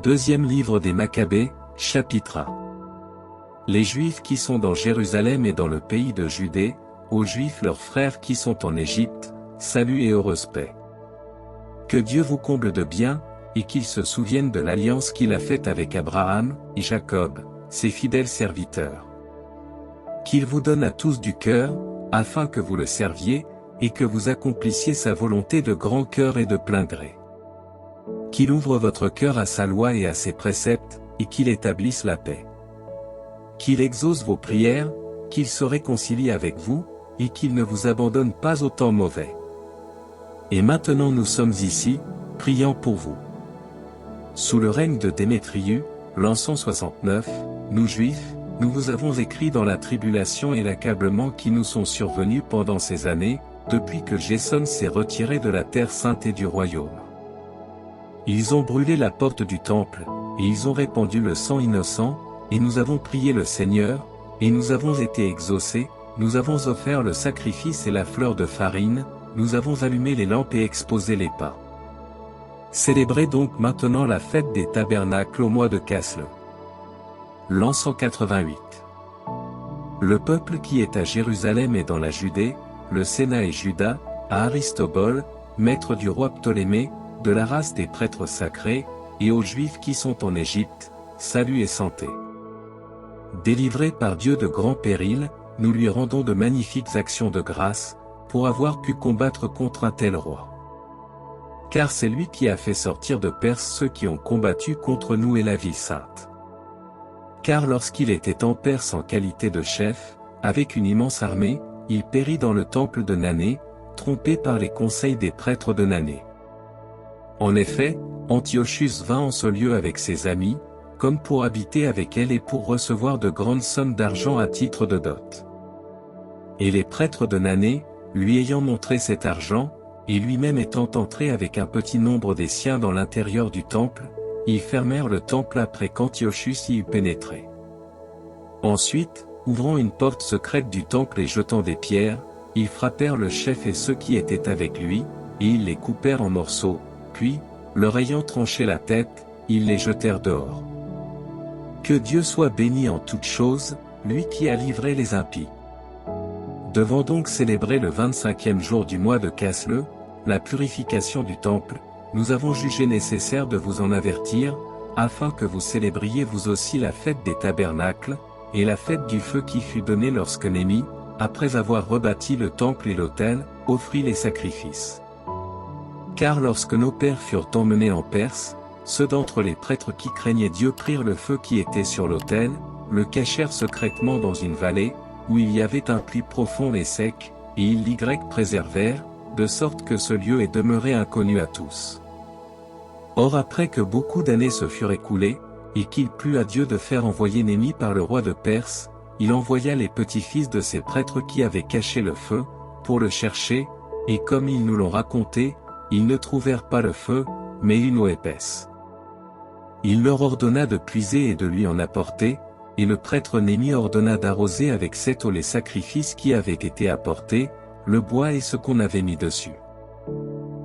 Deuxième livre des Maccabées, chapitre 1. Les Juifs qui sont dans Jérusalem et dans le pays de Judée, aux Juifs leurs frères qui sont en Égypte, salut et heureuse paix. Que Dieu vous comble de bien, et qu'il se souvienne de l'alliance qu'il a faite avec Abraham et Jacob, ses fidèles serviteurs. Qu'il vous donne à tous du cœur, afin que vous le serviez, et que vous accomplissiez sa volonté de grand cœur et de plein gré. Qu'il ouvre votre cœur à sa loi et à ses préceptes, et qu'il établisse la paix. Qu'il exauce vos prières, qu'il se réconcilie avec vous, et qu'il ne vous abandonne pas au temps mauvais. Et maintenant nous sommes ici, priant pour vous. Sous le règne de Démétrius, l'an 169, nous Juifs, nous vous avons écrit dans la tribulation et l'accablement qui nous sont survenus pendant ces années, depuis que Jason s'est retiré de la terre sainte et du royaume. Ils ont brûlé la porte du temple, et ils ont répandu le sang innocent, et nous avons prié le Seigneur, et nous avons été exaucés, nous avons offert le sacrifice et la fleur de farine, nous avons allumé les lampes et exposé les pains. Célébrez donc maintenant la fête des tabernacles au mois de Casle. L'an 188. Le peuple qui est à Jérusalem et dans la Judée, le Sénat et Juda, à Aristobule, maître du roi Ptolémée, de la race des prêtres sacrés, et aux Juifs qui sont en Égypte, salut et santé. Délivrés par Dieu de grands périls, nous lui rendons de magnifiques actions de grâce, pour avoir pu combattre contre un tel roi. Car c'est lui qui a fait sortir de Perse ceux qui ont combattu contre nous et la ville sainte. Car lorsqu'il était en Perse en qualité de chef, avec une immense armée, il périt dans le temple de Nané, trompé par les conseils des prêtres de Nané. En effet, Antiochus vint en ce lieu avec ses amis, comme pour habiter avec elle et pour recevoir de grandes sommes d'argent à titre de dot. Et les prêtres de Nané, lui ayant montré cet argent, et lui-même étant entré avec un petit nombre des siens dans l'intérieur du temple, ils fermèrent le temple après qu'Antiochus y eut pénétré. Ensuite, ouvrant une porte secrète du temple et jetant des pierres, ils frappèrent le chef et ceux qui étaient avec lui, et ils les coupèrent en morceaux, puis, leur ayant tranché la tête, ils les jetèrent dehors. Que Dieu soit béni en toutes choses, lui qui a livré les impies. Devant donc célébrer le 25e jour du mois de Casle, la purification du temple, nous avons jugé nécessaire de vous en avertir, afin que vous célébriez vous aussi la fête des tabernacles, et la fête du feu qui fut donnée lorsque Néhémie, après avoir rebâti le temple et l'autel, offrit les sacrifices. Car lorsque nos pères furent emmenés en Perse, ceux d'entre les prêtres qui craignaient Dieu prirent le feu qui était sur l'autel, le cachèrent secrètement dans une vallée, où il y avait un puits profond et sec, et ils l'y préservèrent, de sorte que ce lieu est demeuré inconnu à tous. Or après que beaucoup d'années se furent écoulées, et qu'il plut à Dieu de faire envoyer Néhémie par le roi de Perse, il envoya les petits-fils de ces prêtres qui avaient caché le feu, pour le chercher, et comme ils nous l'ont raconté, ils ne trouvèrent pas le feu, mais une eau épaisse. Il leur ordonna de puiser et de lui en apporter, et le prêtre Néhémie ordonna d'arroser avec cette eau les sacrifices qui avaient été apportés, le bois et ce qu'on avait mis dessus.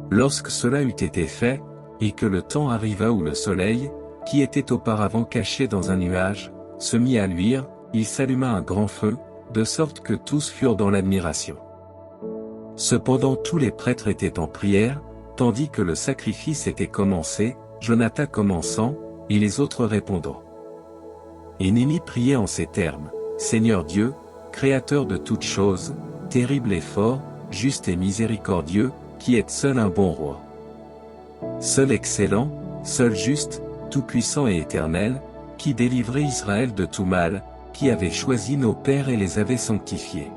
Lorsque cela eut été fait, et que le temps arriva où le soleil, qui était auparavant caché dans un nuage, se mit à luire, il s'alluma un grand feu, de sorte que tous furent dans l'admiration. Cependant tous les prêtres étaient en prière, tandis que le sacrifice était commencé, Jonathan commençant, et les autres répondant. Et Néhémie priait en ces termes, « Seigneur Dieu, Créateur de toutes choses, terrible et fort, juste et miséricordieux, qui êtes seul un bon roi. Seul excellent, seul juste, tout-puissant et éternel, qui délivrait Israël de tout mal, qui avait choisi nos pères et les avait sanctifiés.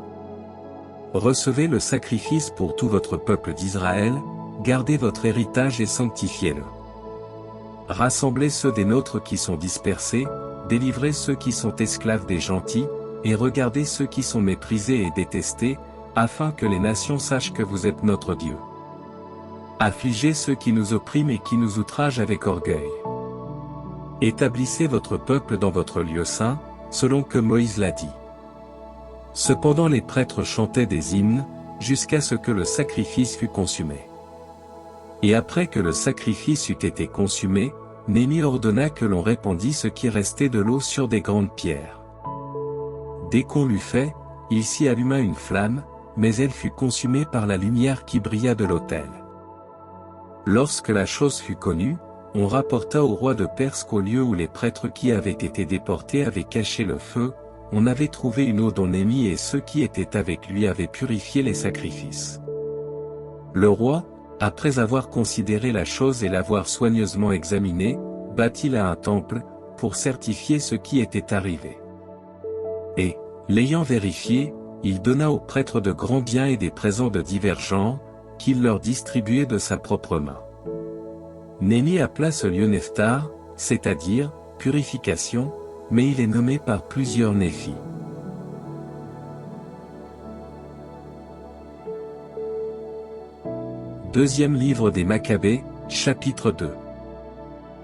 Recevez le sacrifice pour tout votre peuple d'Israël, gardez votre héritage et sanctifiez-le. Rassemblez ceux des nôtres qui sont dispersés, délivrez ceux qui sont esclaves des gentils, et regardez ceux qui sont méprisés et détestés, afin que les nations sachent que vous êtes notre Dieu. Affligez ceux qui nous oppriment et qui nous outragent avec orgueil. Établissez votre peuple dans votre lieu saint, selon que Moïse l'a dit. Cependant les prêtres chantaient des hymnes, jusqu'à ce que le sacrifice fût consumé. Et après que le sacrifice eut été consumé, Néhémie ordonna que l'on répandît ce qui restait de l'eau sur des grandes pierres. Dès qu'on l'eut fait, il s'y alluma une flamme, mais elle fut consumée par la lumière qui brilla de l'autel. Lorsque la chose fut connue, on rapporta au roi de Perse qu'au lieu où les prêtres qui avaient été déportés avaient caché le feu, on avait trouvé une eau dont Néhémie et ceux qui étaient avec lui avaient purifié les sacrifices. Le roi, après avoir considéré la chose et l'avoir soigneusement examinée, bâtit là un temple, pour certifier ce qui était arrivé. Et, l'ayant vérifié, il donna aux prêtres de grands biens et des présents de divers genres, qu'il leur distribuait de sa propre main. Néhémie appela ce lieu Nephtar, c'est-à-dire, purification, mais il est nommé par plusieurs Néphi. Deuxième livre des Maccabées, chapitre 2.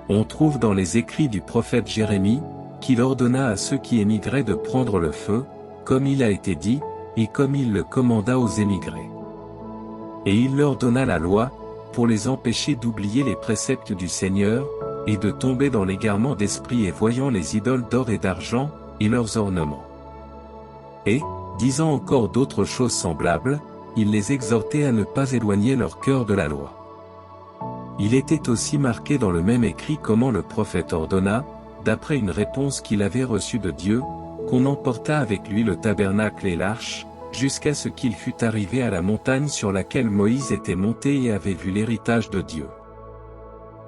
On trouve dans les écrits du prophète Jérémie, qu'il ordonna à ceux qui émigraient de prendre le feu, comme il a été dit, et comme il le commanda aux émigrés. Et il leur donna la loi, pour les empêcher d'oublier les préceptes du Seigneur, et de tomber dans l'égarement d'esprit et voyant les idoles d'or et d'argent, et leurs ornements. Et, disant encore d'autres choses semblables, il les exhortait à ne pas éloigner leur cœur de la loi. Il était aussi marqué dans le même écrit comment le prophète ordonna, d'après une réponse qu'il avait reçue de Dieu, qu'on emportât avec lui le tabernacle et l'arche, jusqu'à ce qu'il fût arrivé à la montagne sur laquelle Moïse était monté et avait vu l'héritage de Dieu.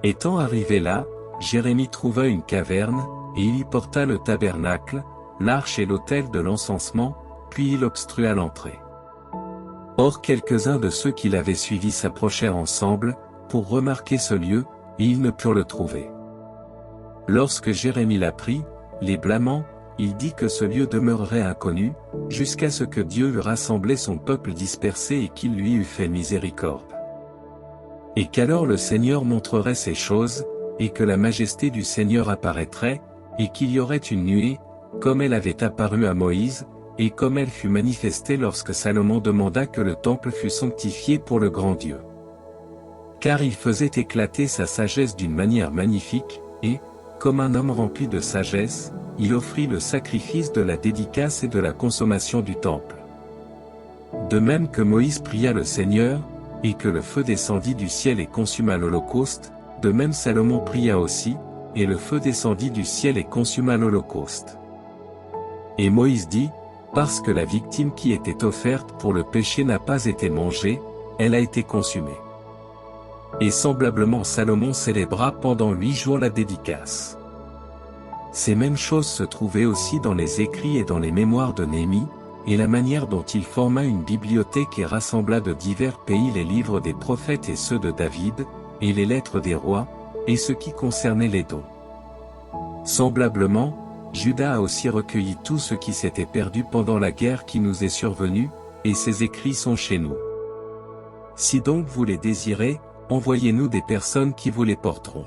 Étant arrivé là, Jérémie trouva une caverne, et il y porta le tabernacle, l'arche et l'autel de l'encensement, puis il obstrua l'entrée. Or quelques-uns de ceux qui l'avaient suivi s'approchèrent ensemble, pour remarquer ce lieu, et ils ne purent le trouver. Lorsque Jérémie l'apprit, les blâmant, il dit que ce lieu demeurerait inconnu, jusqu'à ce que Dieu eût rassemblé son peuple dispersé et qu'il lui eût fait miséricorde. Et qu'alors le Seigneur montrerait ces choses, et que la majesté du Seigneur apparaîtrait, et qu'il y aurait une nuée, comme elle avait apparu à Moïse, et comme elle fut manifestée lorsque Salomon demanda que le temple fût sanctifié pour le grand Dieu. Car il faisait éclater sa sagesse d'une manière magnifique, et, comme un homme rempli de sagesse, il offrit le sacrifice de la dédicace et de la consommation du temple. De même que Moïse pria le Seigneur, et que le feu descendit du ciel et consuma l'holocauste, de même Salomon pria aussi, et le feu descendit du ciel et consuma l'holocauste. Et Moïse dit, parce que la victime qui était offerte pour le péché n'a pas été mangée, elle a été consumée. Et semblablement Salomon célébra pendant 8 jours la dédicace. Ces mêmes choses se trouvaient aussi dans les écrits et dans les mémoires de Néhémie, et la manière dont il forma une bibliothèque et rassembla de divers pays les livres des prophètes et ceux de David, et les lettres des rois, et ce qui concernait les dons. Semblablement, Juda a aussi recueilli tout ce qui s'était perdu pendant la guerre qui nous est survenue, et ces écrits sont chez nous. Si donc vous les désirez, envoyez-nous des personnes qui vous les porteront.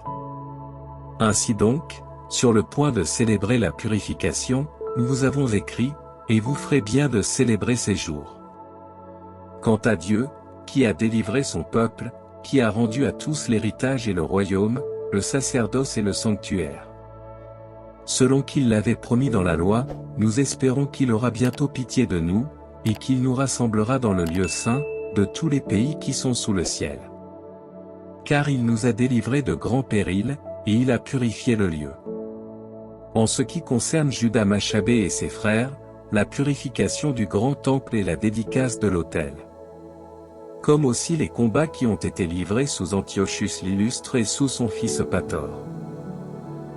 Ainsi donc, sur le point de célébrer la purification, nous vous avons écrit, et vous ferez bien de célébrer ces jours. Quant à Dieu, qui a délivré son peuple, qui a rendu à tous l'héritage et le royaume, le sacerdoce et le sanctuaire. Selon qu'il l'avait promis dans la loi, nous espérons qu'il aura bientôt pitié de nous, et qu'il nous rassemblera dans le lieu saint, de tous les pays qui sont sous le ciel. Car il nous a délivrés de grands périls, et il a purifié le lieu. En ce qui concerne Juda Machabée et ses frères, la purification du grand temple et la dédicace de l'autel. Comme aussi les combats qui ont été livrés sous Antiochus l'illustre et sous son fils Pator.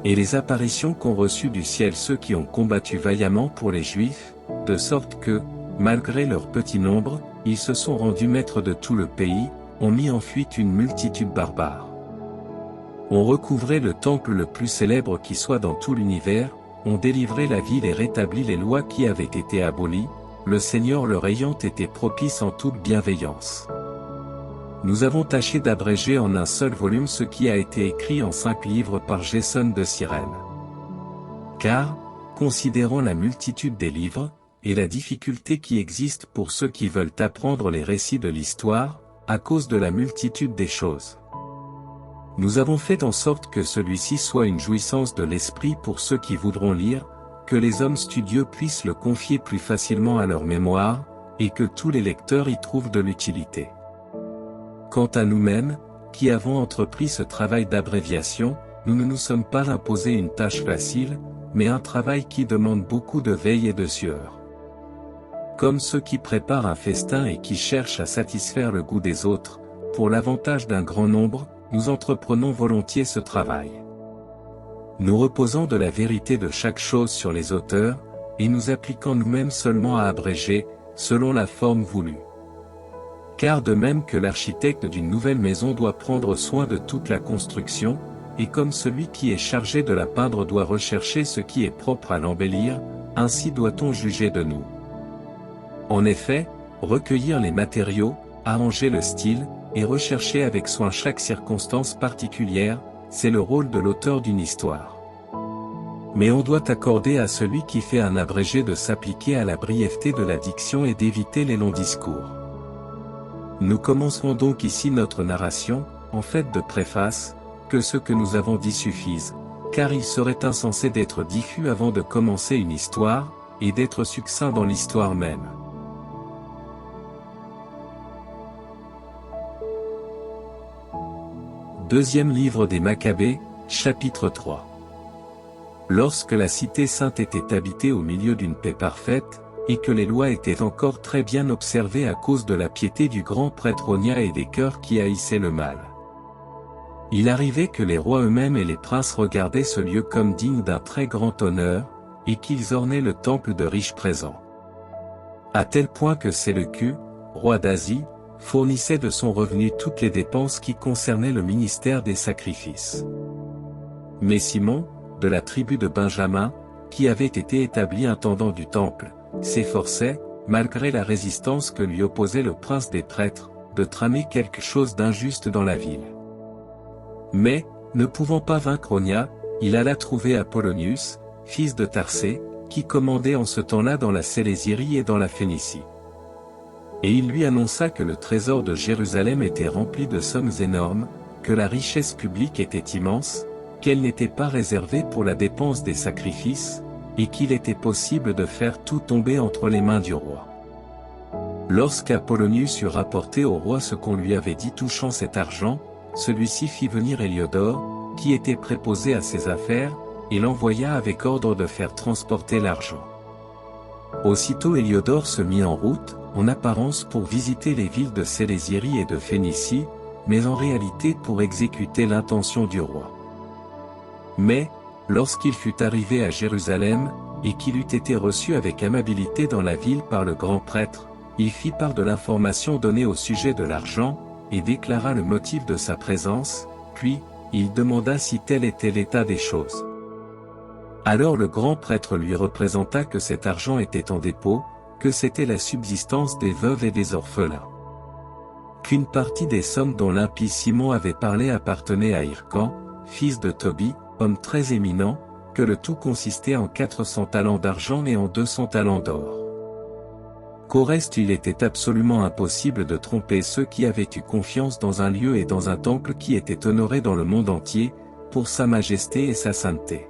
Et les apparitions qu'ont reçues du ciel ceux qui ont combattu vaillamment pour les Juifs, de sorte que, malgré leur petit nombre, ils se sont rendus maîtres de tout le pays, ont mis en fuite une multitude barbare. On recouvrait le temple le plus célèbre qui soit dans tout l'univers, on délivrait la ville et rétablit les lois qui avaient été abolies, le Seigneur leur ayant été propice en toute bienveillance. Nous avons tâché d'abréger en un seul volume ce qui a été écrit en 5 livres par Jason de Cyrène. Car, considérant la multitude des livres, et la difficulté qui existe pour ceux qui veulent apprendre les récits de l'histoire, à cause de la multitude des choses. Nous avons fait en sorte que celui-ci soit une jouissance de l'esprit pour ceux qui voudront lire, que les hommes studieux puissent le confier plus facilement à leur mémoire, et que tous les lecteurs y trouvent de l'utilité. Quant à nous-mêmes, qui avons entrepris ce travail d'abréviation, nous ne nous sommes pas imposé une tâche facile, mais un travail qui demande beaucoup de veille et de sueur. Comme ceux qui préparent un festin et qui cherchent à satisfaire le goût des autres, pour l'avantage d'un grand nombre, nous entreprenons volontiers ce travail. Nous reposons de la vérité de chaque chose sur les auteurs, et nous appliquons nous-mêmes seulement à abréger, selon la forme voulue. Car de même que l'architecte d'une nouvelle maison doit prendre soin de toute la construction, et comme celui qui est chargé de la peindre doit rechercher ce qui est propre à l'embellir, ainsi doit-on juger de nous. En effet, recueillir les matériaux, arranger le style, et rechercher avec soin chaque circonstance particulière, c'est le rôle de l'auteur d'une histoire. Mais on doit accorder à celui qui fait un abrégé de s'appliquer à la brièveté de la diction et d'éviter les longs discours. Nous commencerons donc ici notre narration, en fait de préface, que ce que nous avons dit suffise, car il serait insensé d'être diffus avant de commencer une histoire, et d'être succinct dans l'histoire même. Deuxième livre des Maccabées, chapitre 3. Lorsque la cité sainte était habitée au milieu d'une paix parfaite, et que les lois étaient encore très bien observées à cause de la piété du grand prêtre Onia et des cœurs qui haïssaient le mal. Il arrivait que les rois eux-mêmes et les princes regardaient ce lieu comme digne d'un très grand honneur, et qu'ils ornaient le temple de riches présents. À tel point que Séleucus, roi d'Asie, fournissait de son revenu toutes les dépenses qui concernaient le ministère des sacrifices. Mais Simon, de la tribu de Benjamin, qui avait été établi intendant du temple, s'efforçait, malgré la résistance que lui opposait le prince des prêtres, de tramer quelque chose d'injuste dans la ville. Mais, ne pouvant pas vaincre Onia, il alla trouver Apollonius, fils de Tarsée, qui commandait en ce temps-là dans la Sélésyrie et dans la Phénicie. Et il lui annonça que le trésor de Jérusalem était rempli de sommes énormes, que la richesse publique était immense, qu'elle n'était pas réservée pour la dépense des sacrifices, et qu'il était possible de faire tout tomber entre les mains du roi. Lorsqu'Apollonius eut rapporté au roi ce qu'on lui avait dit touchant cet argent, celui-ci fit venir Héliodore, qui était préposé à ses affaires, et l'envoya avec ordre de faire transporter l'argent. Aussitôt Héliodore se mit en route, en apparence pour visiter les villes de Sélésyrie et de Phénicie, mais en réalité pour exécuter l'intention du roi. Mais, lorsqu'il fut arrivé à Jérusalem, et qu'il eut été reçu avec amabilité dans la ville par le grand prêtre, il fit part de l'information donnée au sujet de l'argent, et déclara le motif de sa présence, puis, il demanda si tel était l'état des choses. Alors le grand prêtre lui représenta que cet argent était en dépôt, que c'était la subsistance des veuves et des orphelins. Qu'une partie des sommes dont l'impie Simon avait parlé appartenait à Hircan, fils de Tobie, homme très éminent, que le tout consistait en 400 talents d'argent et en 200 talents d'or. Qu'au reste il était absolument impossible de tromper ceux qui avaient eu confiance dans un lieu et dans un temple qui était honoré dans le monde entier, pour sa majesté et sa sainteté.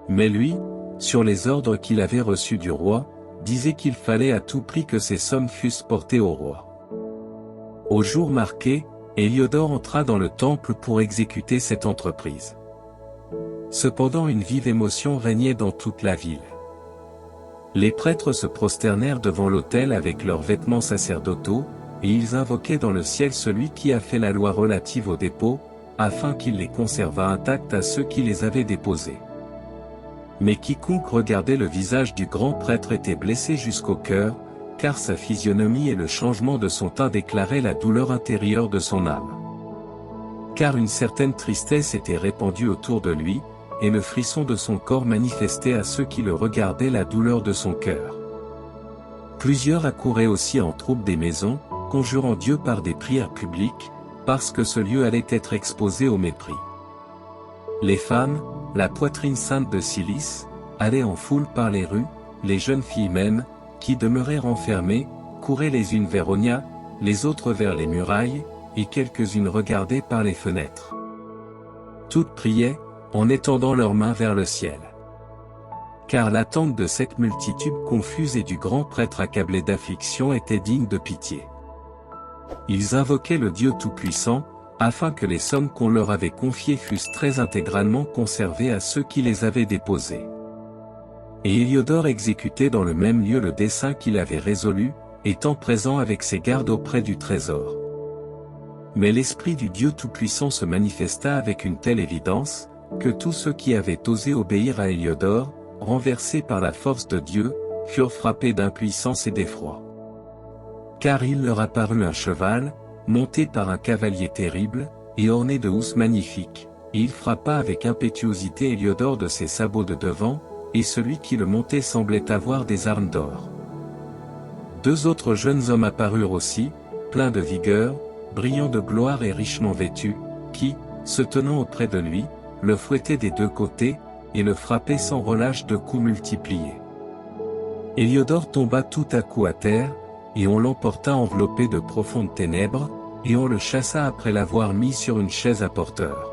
Mais lui, sur les ordres qu'il avait reçus du roi, disait qu'il fallait à tout prix que ces sommes fussent portées au roi. Au jour marqué, Héliodore entra dans le temple pour exécuter cette entreprise. Cependant une vive émotion régnait dans toute la ville. Les prêtres se prosternèrent devant l'autel avec leurs vêtements sacerdotaux, et ils invoquaient dans le ciel celui qui a fait la loi relative aux dépôts, afin qu'il les conservât intacts à ceux qui les avaient déposés. Mais quiconque regardait le visage du grand prêtre était blessé jusqu'au cœur, car sa physionomie et le changement de son teint déclaraient la douleur intérieure de son âme. Car une certaine tristesse était répandue autour de lui, et le frisson de son corps manifestait à ceux qui le regardaient la douleur de son cœur. Plusieurs accouraient aussi en troupe des maisons, conjurant Dieu par des prières publiques, parce que ce lieu allait être exposé au mépris. Les femmes, la poitrine sainte de Cilice, allaient en foule par les rues, les jeunes filles même, qui demeuraient renfermées, couraient les unes vers Onia, les autres vers les murailles, et quelques-unes regardaient par les fenêtres. Toutes priaient, en étendant leurs mains vers le ciel. Car l'attente de cette multitude confuse et du grand prêtre accablé d'affliction était digne de pitié. Ils invoquaient le Dieu Tout-Puissant, afin que les sommes qu'on leur avait confiées fussent très intégralement conservées à ceux qui les avaient déposées. Et Héliodore exécutait dans le même lieu le dessein qu'il avait résolu, étant présent avec ses gardes auprès du trésor. Mais l'Esprit du Dieu Tout-Puissant se manifesta avec une telle évidence, que tous ceux qui avaient osé obéir à Héliodore, renversés par la force de Dieu, furent frappés d'impuissance et d'effroi. Car il leur apparut un cheval, monté par un cavalier terrible, et orné de housses magnifiques, et il frappa avec impétuosité Héliodore de ses sabots de devant, et celui qui le montait semblait avoir des armes d'or. Deux autres jeunes hommes apparurent aussi, pleins de vigueur, brillants de gloire et richement vêtus, qui, se tenant auprès de lui, le fouettaient des deux côtés, et le frappaient sans relâche de coups multipliés. Héliodore tomba tout à coup à terre, et on l'emporta enveloppé de profondes ténèbres, et on le chassa après l'avoir mis sur une chaise à porteur.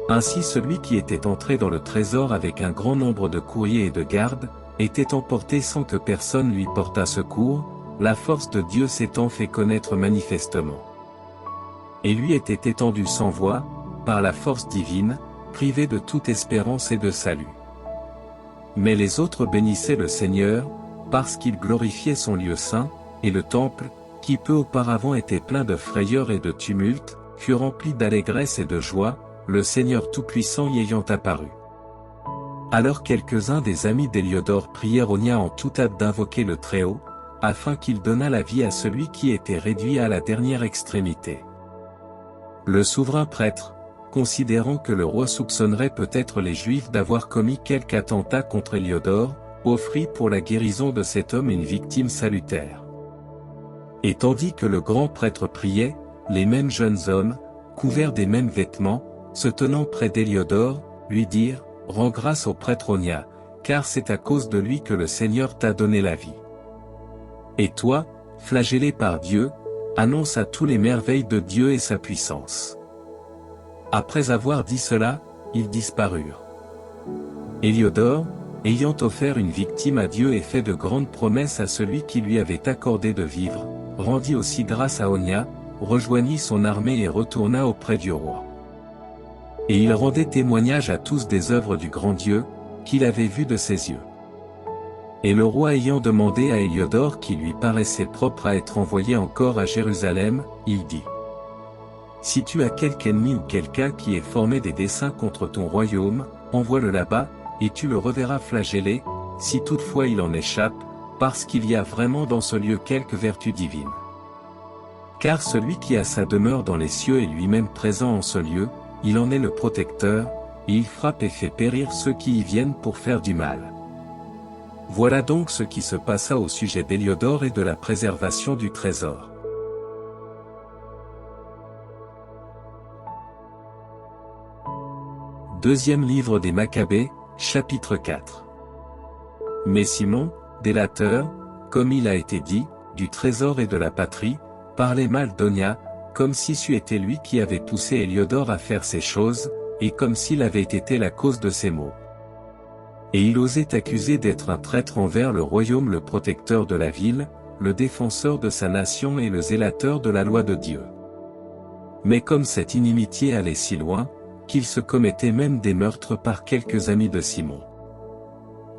Ainsi celui qui était entré dans le trésor avec un grand nombre de courriers et de gardes, était emporté sans que personne lui portât secours, la force de Dieu s'étant fait connaître manifestement. Et lui était étendu sans voix, par la force divine, privé de toute espérance et de salut. Mais les autres bénissaient le Seigneur, parce qu'il glorifiait son lieu saint, et le temple, qui peu auparavant était plein de frayeur et de tumulte, fut rempli d'allégresse et de joie, le Seigneur Tout-Puissant y ayant apparu. Alors quelques-uns des amis d'Héliodore prièrent Onia en toute hâte d'invoquer le Très-Haut, afin qu'il donnât la vie à celui qui était réduit à la dernière extrémité. Le souverain prêtre, considérant que le roi soupçonnerait peut-être les Juifs d'avoir commis quelque attentat contre Héliodore, offrit pour la guérison de cet homme une victime salutaire. Et tandis que le grand prêtre priait, les mêmes jeunes hommes, couverts des mêmes vêtements, se tenant près d'Héliodore, lui dirent, « Rends grâce au prêtre Onia, car c'est à cause de lui que le Seigneur t'a donné la vie. Et toi, flagellé par Dieu, annonce à tous les merveilles de Dieu et sa puissance. » Après avoir dit cela, ils disparurent. Héliodore, ayant offert une victime à Dieu et fait de grandes promesses à celui qui lui avait accordé de vivre, rendit aussi grâce à Onia, rejoignit son armée et retourna auprès du roi. Et il rendait témoignage à tous des œuvres du grand Dieu, qu'il avait vues de ses yeux. Et le roi ayant demandé à Héliodore qui lui paraissait propre à être envoyé encore à Jérusalem, il dit : « Si tu as quelque ennemi ou quelqu'un qui ait formé des desseins contre ton royaume, envoie-le là-bas, et tu le reverras flagellé, si toutefois il en échappe, parce qu'il y a vraiment dans ce lieu quelque vertu divine. Car celui qui a sa demeure dans les cieux est lui-même présent en ce lieu, il en est le protecteur, et il frappe et fait périr ceux qui y viennent pour faire du mal. » Voilà donc ce qui se passa au sujet d'Héliodore et de la préservation du trésor. Deuxième livre des Maccabées, chapitre 4. Mais Simon, délateur, comme il a été dit, du trésor et de la patrie, parlait mal d'Onia, comme si c'eût été lui qui avait poussé Héliodore à faire ces choses, et comme s'il avait été la cause de ces maux. Et il osait accuser d'être un traître envers le royaume, le protecteur de la ville, le défenseur de sa nation et le zélateur de la loi de Dieu. Mais comme cette inimitié allait si loin, qu'il se commettait même des meurtres par quelques amis de Simon.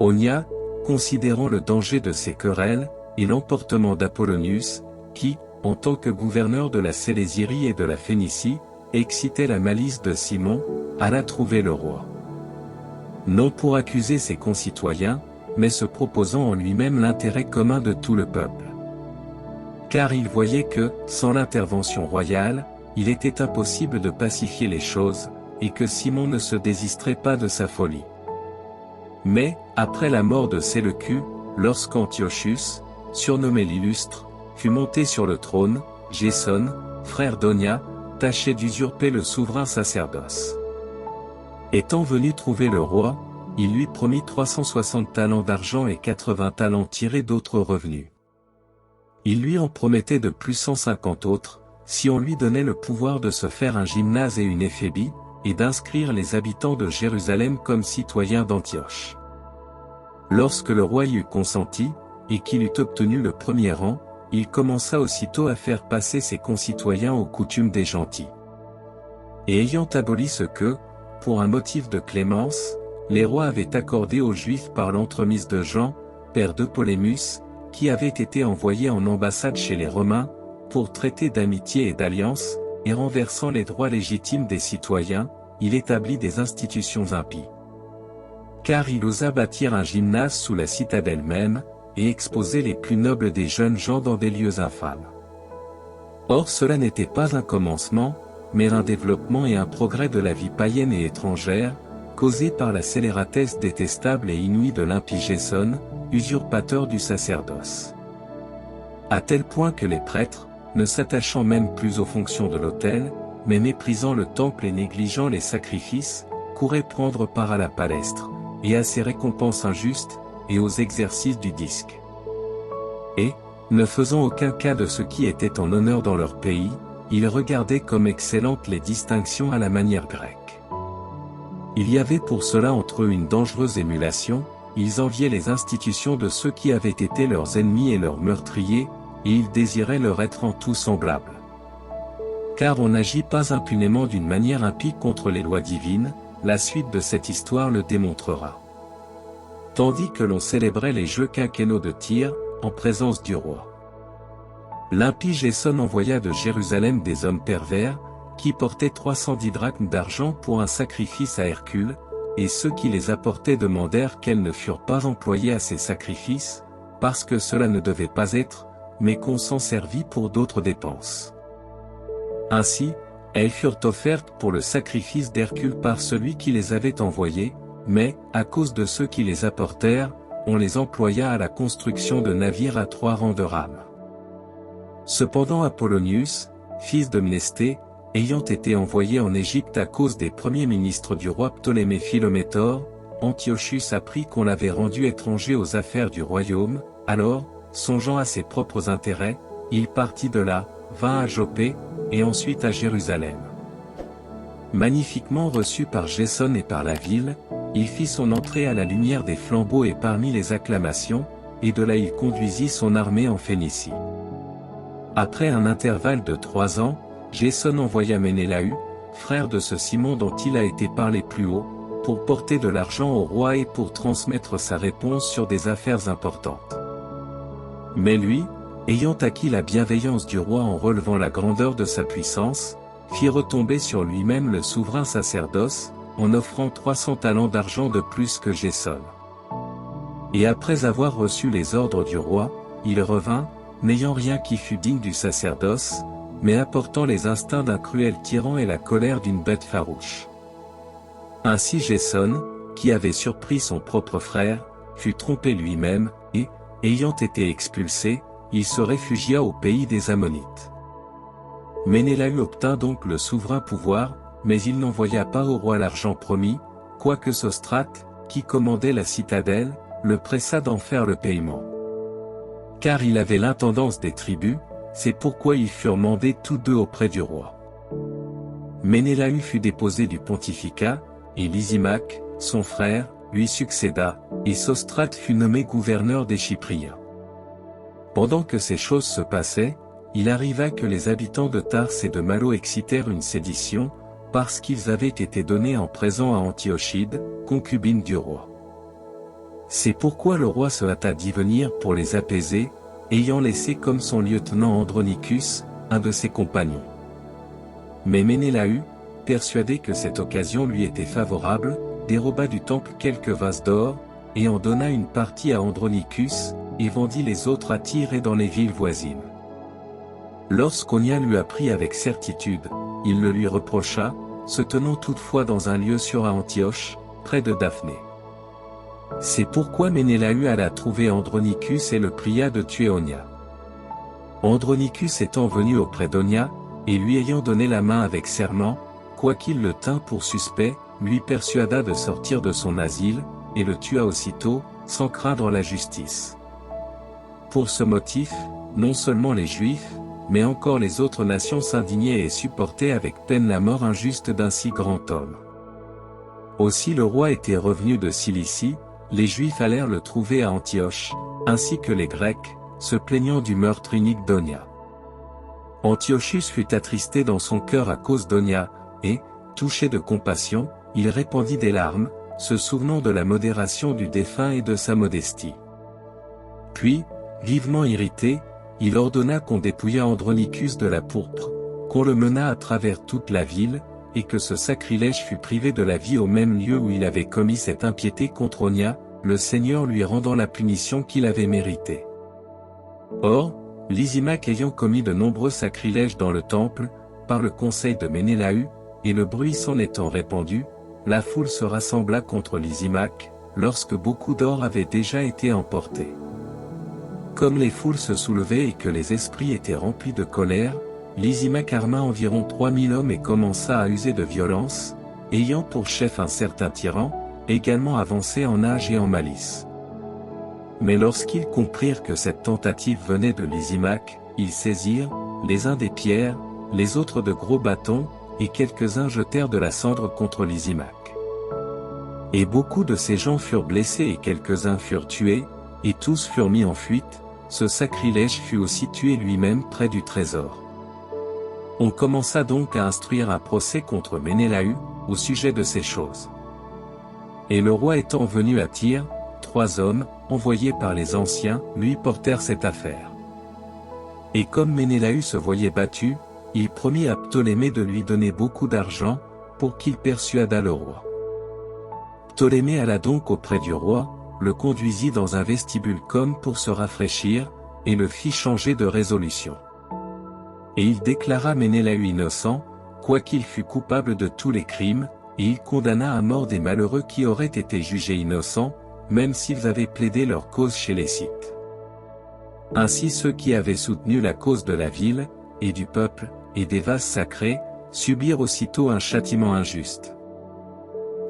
Onia, considérant le danger de ces querelles, et l'emportement d'Apollonius, qui, en tant que gouverneur de la Sélésirie et de la Phénicie, excitait la malice de Simon, alla trouver le roi. Non pour accuser ses concitoyens, mais se proposant en lui-même l'intérêt commun de tout le peuple. Car il voyait que, sans l'intervention royale, il était impossible de pacifier les choses, et que Simon ne se désistrait pas de sa folie. Mais, après la mort de Séleucus, lorsqu'Antiochus, surnommé l'Illustre, fut monté sur le trône, Jason, frère d'Onia, tâchait d'usurper le souverain sacerdoce. Étant venu trouver le roi, il lui promit 360 talents d'argent et 80 talents tirés d'autres revenus. Il lui en promettait de plus 150 autres, si on lui donnait le pouvoir de se faire un gymnase et une éphébie, et d'inscrire les habitants de Jérusalem comme citoyens d'Antioche. Lorsque le roi y eut consenti, et qu'il eut obtenu le premier rang, il commença aussitôt à faire passer ses concitoyens aux coutumes des gentils. Et ayant aboli ce que, pour un motif de clémence, les rois avaient accordé aux Juifs par l'entremise de Jean, père de Polémus, qui avait été envoyé en ambassade chez les Romains, pour traiter d'amitié et d'alliance, et renversant les droits légitimes des citoyens, il établit des institutions impies. Car il osa bâtir un gymnase sous la citadelle même, et exposer les plus nobles des jeunes gens dans des lieux infâmes. Or cela n'était pas un commencement, mais un développement et un progrès de la vie païenne et étrangère, causé par la scélératesse détestable et inouïe de l'impie Jason, usurpateur du sacerdoce. À tel point que les prêtres, ne s'attachant même plus aux fonctions de l'autel, mais méprisant le temple et négligeant les sacrifices, couraient prendre part à la palestre, et à ses récompenses injustes, et aux exercices du disque. Et, ne faisant aucun cas de ce qui était en honneur dans leur pays, ils regardaient comme excellentes les distinctions à la manière grecque. Il y avait pour cela entre eux une dangereuse émulation, ils enviaient les institutions de ceux qui avaient été leurs ennemis et leurs meurtriers, et ils désiraient leur être en tout semblables. Car on n'agit pas impunément d'une manière impie contre les lois divines, la suite de cette histoire le démontrera. Tandis que l'on célébrait les jeux quinquennaux de Tyr, en présence du roi. L'impie Jason envoya de Jérusalem des hommes pervers, qui portaient 310 drachmes d'argent pour un sacrifice à Hercule, et ceux qui les apportaient demandèrent qu'elles ne furent pas employées à ces sacrifices, parce que cela ne devait pas être, mais qu'on s'en servit pour d'autres dépenses. Ainsi, elles furent offertes pour le sacrifice d'Hercule par celui qui les avait envoyées, mais, à cause de ceux qui les apportèrent, on les employa à la construction de navires à 3 rangs de rames. Cependant Apollonius, fils de Mnestée, ayant été envoyé en Égypte à cause des premiers ministres du roi Ptolémée Philométor, Antiochus apprit qu'on l'avait rendu étranger aux affaires du royaume, alors, songeant à ses propres intérêts, il partit de là, vint à Joppé, et ensuite à Jérusalem. Magnifiquement reçu par Jason et par la ville, il fit son entrée à la lumière des flambeaux et parmi les acclamations, et de là il conduisit son armée en Phénicie. Après un intervalle de 3 ans, Jason envoya Ménélaü, frère de ce Simon dont il a été parlé plus haut, pour porter de l'argent au roi et pour transmettre sa réponse sur des affaires importantes. Mais lui, ayant acquis la bienveillance du roi en relevant la grandeur de sa puissance, fit retomber sur lui-même le souverain sacerdoce, en offrant 300 talents d'argent de plus que Jason. Et après avoir reçu les ordres du roi, il revint, n'ayant rien qui fût digne du sacerdoce, mais apportant les instincts d'un cruel tyran et la colère d'une bête farouche. Ainsi Jason, qui avait surpris son propre frère, fut trompé lui-même, et, ayant été expulsé, il se réfugia au pays des Ammonites. Ménélaü obtint donc le souverain pouvoir, mais il n'envoya pas au roi l'argent promis, quoique Sostrate, qui commandait la citadelle, le pressa d'en faire le paiement. Car il avait l'intendance des tribus, c'est pourquoi ils furent mandés tous deux auprès du roi. Ménélaü fut déposé du pontificat, et Lysimaque, son frère, lui succéda, et Sostrate fut nommé gouverneur des Chypriens. Pendant que ces choses se passaient, il arriva que les habitants de Tars et de Malo excitèrent une sédition, parce qu'ils avaient été donnés en présent à Antiochide, concubine du roi. C'est pourquoi le roi se hâta d'y venir pour les apaiser, ayant laissé comme son lieutenant Andronicus, un de ses compagnons. Mais Ménélaü, persuadé que cette occasion lui était favorable, déroba du temple quelques vases d'or, et en donna une partie à Andronicus, et vendit les autres à Tyr et dans les villes voisines. Lorsqu'Onia lui apprit avec certitude, il le lui reprocha, se tenant toutefois dans un lieu sûr à Antioche, près de Daphné. C'est pourquoi Ménélaü alla trouver Andronicus et le pria de tuer Onia. Andronicus étant venu auprès d'Onia, et lui ayant donné la main avec serment, quoiqu'il le tint pour suspect, lui persuada de sortir de son asile, et le tua aussitôt, sans craindre la justice. Pour ce motif, non seulement les Juifs, mais encore les autres nations s'indignaient et supportaient avec peine la mort injuste d'un si grand homme. Aussi le roi était revenu de Cilicie, les Juifs allèrent le trouver à Antioche, ainsi que les Grecs, se plaignant du meurtre unique d'Onia. Antiochus fut attristé dans son cœur à cause d'Onia, et, touché de compassion, il répandit des larmes, se souvenant de la modération du défunt et de sa modestie. Puis, vivement irrité, il ordonna qu'on dépouillât Andronicus de la pourpre, qu'on le menât à travers toute la ville, et que ce sacrilège fût privé de la vie au même lieu où il avait commis cette impiété contre Onia, le Seigneur lui rendant la punition qu'il avait méritée. Or, Lysimaque ayant commis de nombreux sacrilèges dans le temple, par le conseil de Ménélaü, et le bruit s'en étant répandu, la foule se rassembla contre Lysimaque, lorsque beaucoup d'or avait déjà été emporté. Comme les foules se soulevaient et que les esprits étaient remplis de colère, Lysimaque arma environ 3000 hommes et commença à user de violence, ayant pour chef un certain tyran, également avancé en âge et en malice. Mais lorsqu'ils comprirent que cette tentative venait de Lysimaque, ils saisirent, les uns des pierres, les autres de gros bâtons, et quelques-uns jetèrent de la cendre contre Lysimaque. Et beaucoup de ces gens furent blessés et quelques-uns furent tués, et tous furent mis en fuite, ce sacrilège fut aussi tué lui-même près du trésor. On commença donc à instruire un procès contre Ménélaü, au sujet de ces choses. Et le roi étant venu à Tyr, 3 hommes, envoyés par les anciens, lui portèrent cette affaire. Et comme Ménélaü se voyait battu, il promit à Ptolémée de lui donner beaucoup d'argent, pour qu'il persuadât le roi. Ptolémée alla donc auprès du roi, le conduisit dans un vestibule comme pour se rafraîchir, et le fit changer de résolution. Et il déclara Ménélaü innocent, quoiqu'il fût coupable de tous les crimes, et il condamna à mort des malheureux qui auraient été jugés innocents, même s'ils avaient plaidé leur cause chez les Scythes. Ainsi ceux qui avaient soutenu la cause de la ville, et du peuple, et des vases sacrés, subirent aussitôt un châtiment injuste.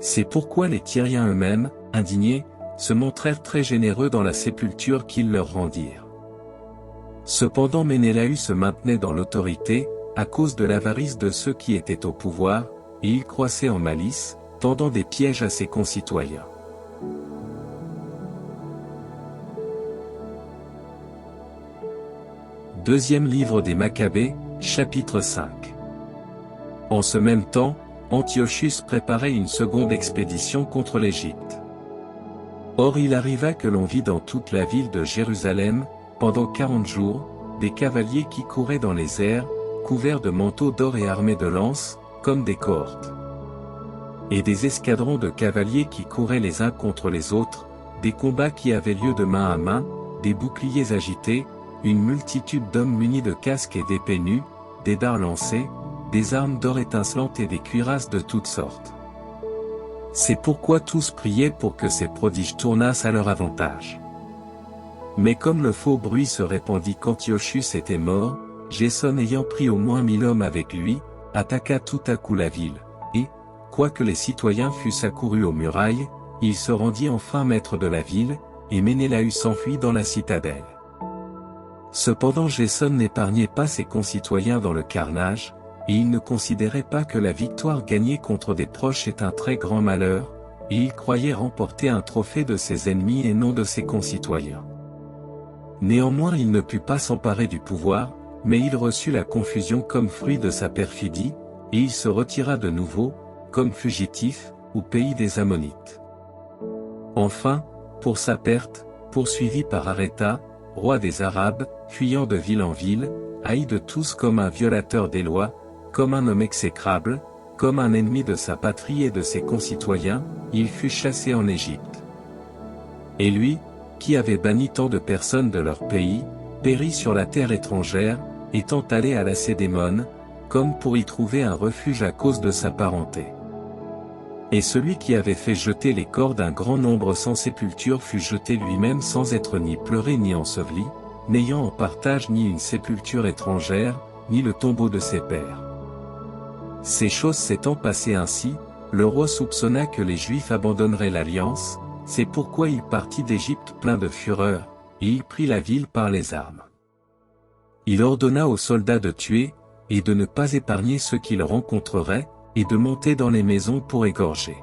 C'est pourquoi les Tyriens eux-mêmes, indignés, se montrèrent très généreux dans la sépulture qu'ils leur rendirent. Cependant Ménélaü se maintenait dans l'autorité, à cause de l'avarice de ceux qui étaient au pouvoir, et il croissait en malice, tendant des pièges à ses concitoyens. Deuxième livre des Maccabées, chapitre 5. En ce même temps, Antiochus préparait une seconde expédition contre l'Égypte. Or il arriva que l'on vit dans toute la ville de Jérusalem, pendant 40 jours, des cavaliers qui couraient dans les airs, couverts de manteaux d'or et armés de lances, comme des cohortes. Et des escadrons de cavaliers qui couraient les uns contre les autres, des combats qui avaient lieu de main à main, des boucliers agités, une multitude d'hommes munis de casques et d'épées nues, des dards lancés, des armes d'or étincelantes et des cuirasses de toutes sortes. C'est pourquoi tous priaient pour que ces prodiges tournassent à leur avantage. Mais comme le faux bruit se répandit qu'Antiochus était mort, Jason ayant pris au moins 1000 hommes avec lui, attaqua tout à coup la ville, et, quoique les citoyens fussent accourus aux murailles, il se rendit enfin maître de la ville, et Ménélaü s'enfuit dans la citadelle. Cependant Jason n'épargnait pas ses concitoyens dans le carnage, et il ne considérait pas que la victoire gagnée contre des proches est un très grand malheur, et il croyait remporter un trophée de ses ennemis et non de ses concitoyens. Néanmoins il ne put pas s'emparer du pouvoir, mais il reçut la confusion comme fruit de sa perfidie, et il se retira de nouveau, comme fugitif, au pays des Ammonites. Enfin, pour sa perte, poursuivi par Arétha, roi des Arabes, fuyant de ville en ville, haï de tous comme un violateur des lois, comme un homme exécrable, comme un ennemi de sa patrie et de ses concitoyens, il fut chassé en Égypte. Et lui, qui avait banni tant de personnes de leur pays, périt sur la terre étrangère, étant allé à Lacédémone, comme pour y trouver un refuge à cause de sa parenté. Et celui qui avait fait jeter les corps d'un grand nombre sans sépulture fut jeté lui-même sans être ni pleuré ni enseveli, n'ayant en partage ni une sépulture étrangère, ni le tombeau de ses pères. Ces choses s'étant passées ainsi, le roi soupçonna que les Juifs abandonneraient l'alliance, c'est pourquoi il partit d'Égypte plein de fureur, et il prit la ville par les armes. Il ordonna aux soldats de tuer, et de ne pas épargner ceux qu'ils rencontreraient, et de monter dans les maisons pour égorger.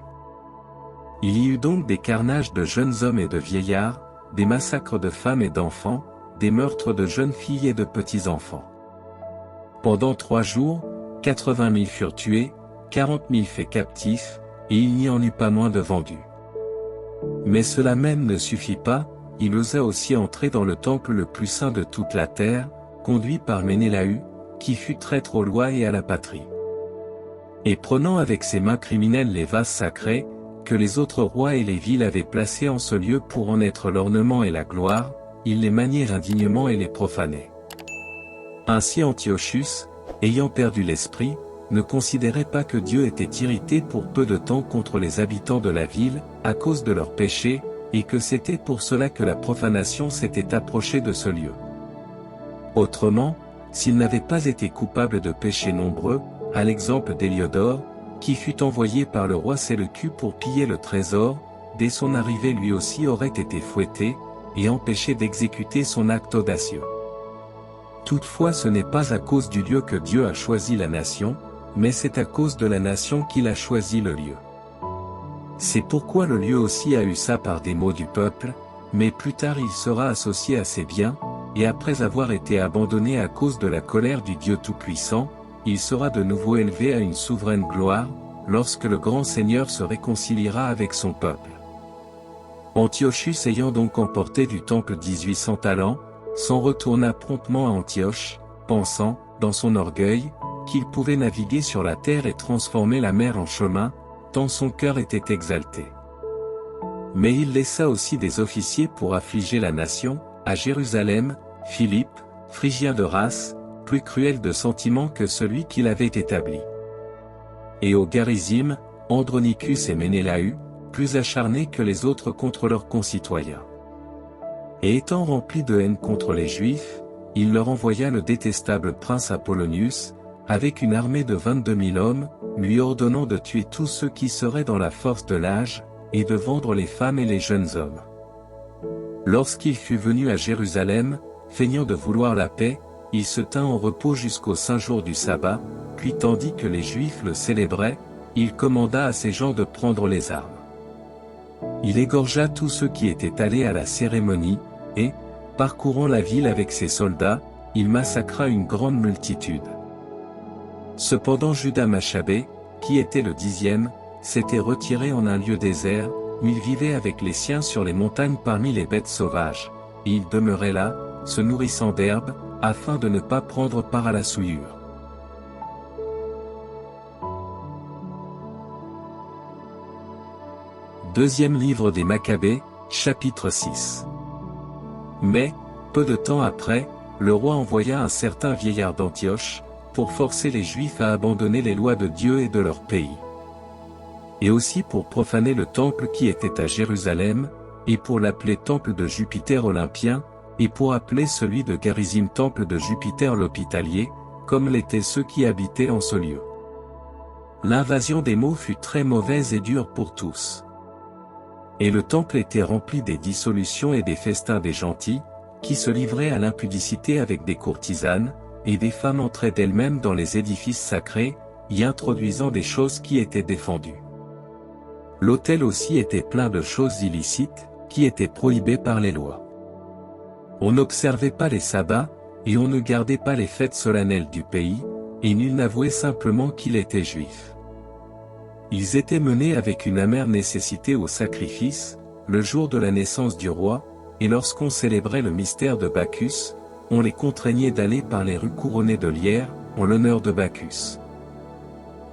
Il y eut donc des carnages de jeunes hommes et de vieillards, des massacres de femmes et d'enfants, des meurtres de jeunes filles et de petits-enfants. Pendant 3 jours, 80 000 furent tués, 40 000 faits captifs, et il n'y en eut pas moins de vendus. Mais cela même ne suffit pas, il osa aussi entrer dans le temple le plus saint de toute la terre, conduit par Ménélaü, qui fut traître aux lois et à la patrie. Et prenant avec ses mains criminelles les vases sacrés, que les autres rois et les villes avaient placés en ce lieu pour en être l'ornement et la gloire, il les maniait indignement et les profanait. Ainsi Antiochus, ayant perdu l'esprit, ne considérait pas que Dieu était irrité pour peu de temps contre les habitants de la ville, à cause de leurs péchés, et que c'était pour cela que la profanation s'était approchée de ce lieu. Autrement, s'il n'avait pas été coupable de péchés nombreux, à l'exemple d'Héliodore, qui fut envoyé par le roi Séleucus pour piller le trésor, dès son arrivée lui aussi aurait été fouetté, et empêché d'exécuter son acte audacieux. Toutefois ce n'est pas à cause du lieu que Dieu a choisi la nation, mais c'est à cause de la nation qu'il a choisi le lieu. C'est pourquoi le lieu aussi a eu ça par des maux du peuple, mais plus tard il sera associé à ses biens, et après avoir été abandonné à cause de la colère du Dieu Tout-Puissant, il sera de nouveau élevé à une souveraine gloire, lorsque le grand Seigneur se réconciliera avec son peuple. Antiochus ayant donc emporté du temple 1800 talents, s'en retourna promptement à Antioche, pensant, dans son orgueil, qu'il pouvait naviguer sur la terre et transformer la mer en chemin, tant son cœur était exalté. Mais il laissa aussi des officiers pour affliger la nation, à Jérusalem, Philippe, Phrygien de race, plus cruel de sentiment que celui qu'il avait établi. Et au Garizim, Andronicus et Ménélaü, plus acharnés que les autres contre leurs concitoyens. Et étant rempli de haine contre les Juifs, il leur envoya le détestable prince Apollonius, avec une armée de 22 000 hommes, lui ordonnant de tuer tous ceux qui seraient dans la force de l'âge, et de vendre les femmes et les jeunes hommes. Lorsqu'il fut venu à Jérusalem, feignant de vouloir la paix, il se tint en repos jusqu'au saint jour du sabbat, puis tandis que les Juifs le célébraient, il commanda à ses gens de prendre les armes. Il égorgea tous ceux qui étaient allés à la cérémonie, et, parcourant la ville avec ses soldats, il massacra une grande multitude. Cependant Judas Machabée, qui était le 10e, s'était retiré en un lieu désert, où il vivait avec les siens sur les montagnes parmi les bêtes sauvages, et il demeurait là, se nourrissant d'herbes, afin de ne pas prendre part à la souillure. Deuxième livre des Maccabées, chapitre 6. Mais, peu de temps après, le roi envoya un certain vieillard d'Antioche, pour forcer les Juifs à abandonner les lois de Dieu et de leur pays. Et aussi pour profaner le temple qui était à Jérusalem, et pour l'appeler temple de Jupiter Olympien, et pour appeler celui de Garizim temple de Jupiter l'Hospitalier, comme l'étaient ceux qui habitaient en ce lieu. L'invasion des maux fut très mauvaise et dure pour tous. Et le temple était rempli des dissolutions et des festins des gentils, qui se livraient à l'impudicité avec des courtisanes, et des femmes entraient d'elles-mêmes dans les édifices sacrés, y introduisant des choses qui étaient défendues. L'autel aussi était plein de choses illicites, qui étaient prohibées par les lois. On n'observait pas les sabbats, et on ne gardait pas les fêtes solennelles du pays, et nul n'avouait simplement qu'il était juif. Ils étaient menés avec une amère nécessité au sacrifice, le jour de la naissance du roi, et lorsqu'on célébrait le mystère de Bacchus, on les contraignait d'aller par les rues couronnées de lierre, en l'honneur de Bacchus.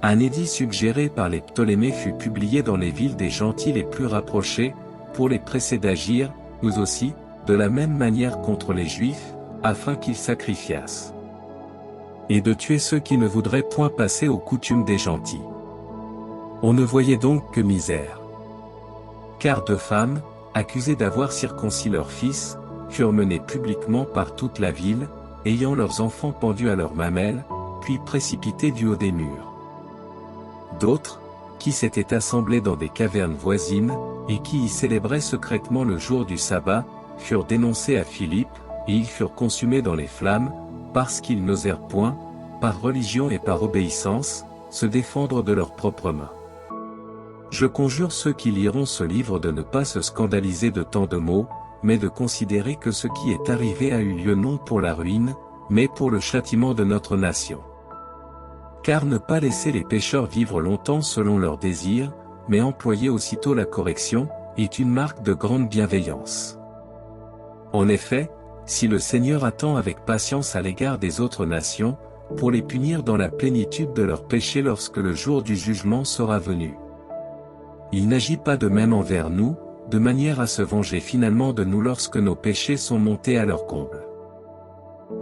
Un édit suggéré par les Ptolémées fut publié dans les villes des gentils les plus rapprochés, pour les presser d'agir, eux aussi, de la même manière contre les Juifs, afin qu'ils sacrifiassent. Et de tuer ceux qui ne voudraient point passer aux coutumes des gentils. On ne voyait donc que misère. Car 2 femmes, accusées d'avoir circoncis leurs fils, furent menées publiquement par toute la ville, ayant leurs enfants pendus à leurs mamelles, puis précipitées du haut des murs. D'autres, qui s'étaient assemblés dans des cavernes voisines, et qui y célébraient secrètement le jour du sabbat, furent dénoncés à Philippe, et ils furent consumés dans les flammes, parce qu'ils n'osèrent point, par religion et par obéissance, se défendre de leurs propres mains. Je conjure ceux qui liront ce livre de ne pas se scandaliser de tant de mots, mais de considérer que ce qui est arrivé a eu lieu non pour la ruine, mais pour le châtiment de notre nation. Car ne pas laisser les pécheurs vivre longtemps selon leurs désirs, mais employer aussitôt la correction, est une marque de grande bienveillance. En effet, si le Seigneur attend avec patience à l'égard des autres nations, pour les punir dans la plénitude de leurs péchés lorsque le jour du jugement sera venu, il n'agit pas de même envers nous, de manière à se venger finalement de nous lorsque nos péchés sont montés à leur comble.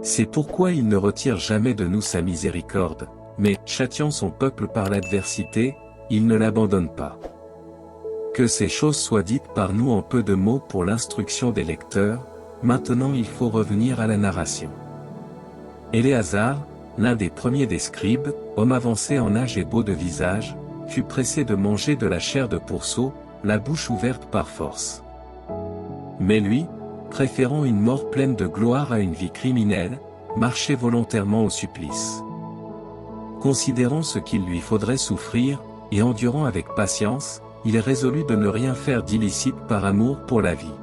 C'est pourquoi il ne retire jamais de nous sa miséricorde, mais, châtiant son peuple par l'adversité, il ne l'abandonne pas. Que ces choses soient dites par nous en peu de mots pour l'instruction des lecteurs. Maintenant il faut revenir à la narration. Éléazar, l'un des premiers des scribes, homme avancé en âge et beau de visage, fut pressé de manger de la chair de pourceau, la bouche ouverte par force. Mais lui, préférant une mort pleine de gloire à une vie criminelle, marchait volontairement au supplice. Considérant ce qu'il lui faudrait souffrir, et endurant avec patience, il résolut de ne rien faire d'illicite par amour pour la vie.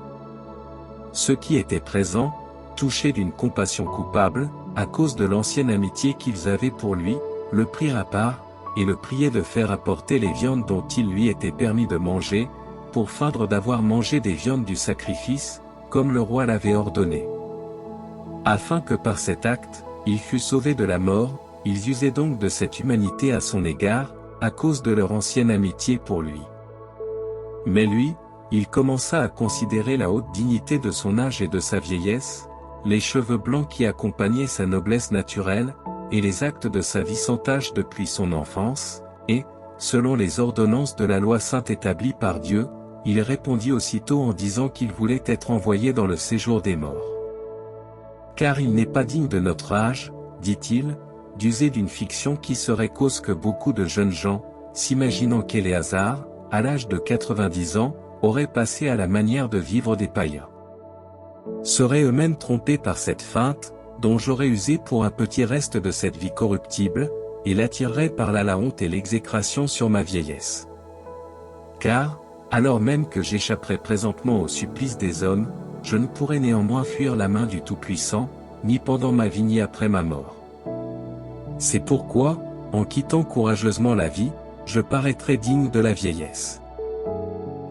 Ceux qui étaient présents, touchés d'une compassion coupable, à cause de l'ancienne amitié qu'ils avaient pour lui, le prirent à part, et le priaient de faire apporter les viandes dont il lui était permis de manger, pour feindre d'avoir mangé des viandes du sacrifice, comme le roi l'avait ordonné. Afin que par cet acte, il fût sauvé de la mort, ils usaient donc de cette humanité à son égard, à cause de leur ancienne amitié pour lui. Mais lui, il commença à considérer la haute dignité de son âge et de sa vieillesse, les cheveux blancs qui accompagnaient sa noblesse naturelle, et les actes de sa vie sans tache depuis son enfance, et, selon les ordonnances de la loi sainte établie par Dieu, il répondit aussitôt en disant qu'il voulait être envoyé dans le séjour des morts. Car il n'est pas digne de notre âge, dit-il, d'user d'une fiction qui serait cause que beaucoup de jeunes gens, s'imaginant qu'Éléazar, à l'âge de 90 ans, aurait passé à la manière de vivre des païens. Seraient eux-mêmes trompés par cette feinte, dont j'aurais usé pour un petit reste de cette vie corruptible, et l'attirerait par là la honte et l'exécration sur ma vieillesse. Car, alors même que j'échapperais présentement au supplice des hommes, je ne pourrais néanmoins fuir la main du Tout-Puissant, ni pendant ma vie ni après ma mort. C'est pourquoi, en quittant courageusement la vie, je paraîtrai digne de la vieillesse.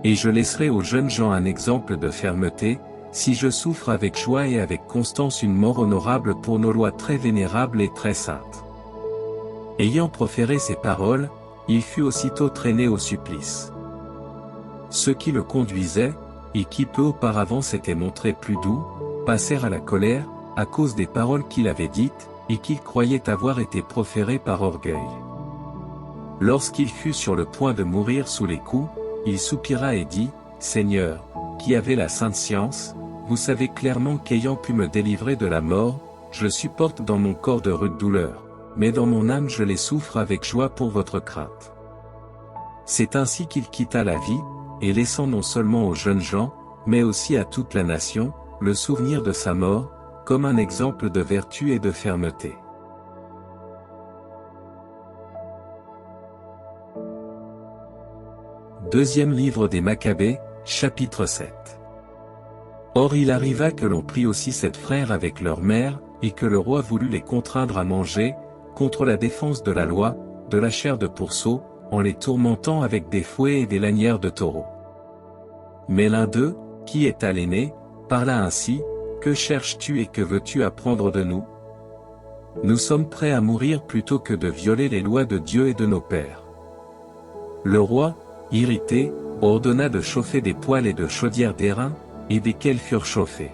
Et je laisserai aux jeunes gens un exemple de fermeté, si je souffre avec joie et avec constance une mort honorable pour nos lois très vénérables et très saintes. Ayant proféré ces paroles, il fut aussitôt traîné au supplice. Ceux qui le conduisaient, et qui peu auparavant s'étaient montrés plus doux, passèrent à la colère, à cause des paroles qu'il avait dites, et qu'il croyait avoir été proférées par orgueil. Lorsqu'il fut sur le point de mourir sous les coups, il soupira et dit, « Seigneur, qui avez la sainte science, vous savez clairement qu'ayant pu me délivrer de la mort, je supporte dans mon corps de rudes douleurs, mais dans mon âme je les souffre avec joie pour votre crainte. » C'est ainsi qu'il quitta la vie, et laissant non seulement aux jeunes gens, mais aussi à toute la nation, le souvenir de sa mort, comme un exemple de vertu et de fermeté. Deuxième livre des Maccabées, chapitre 7. Or il arriva que l'on prit aussi sept frères avec leur mère, et que le roi voulut les contraindre à manger, contre la défense de la loi, de la chair de pourceau, en les tourmentant avec des fouets et des lanières de taureau. Mais l'un d'eux, qui est l'aîné, parla ainsi, « Que cherches-tu et que veux-tu apprendre de nous? Nous sommes prêts à mourir plutôt que de violer les lois de Dieu et de nos pères. » Le roi, irrité, ordonna de chauffer des poêles et de chaudières d'airain, et desquelles furent chauffés.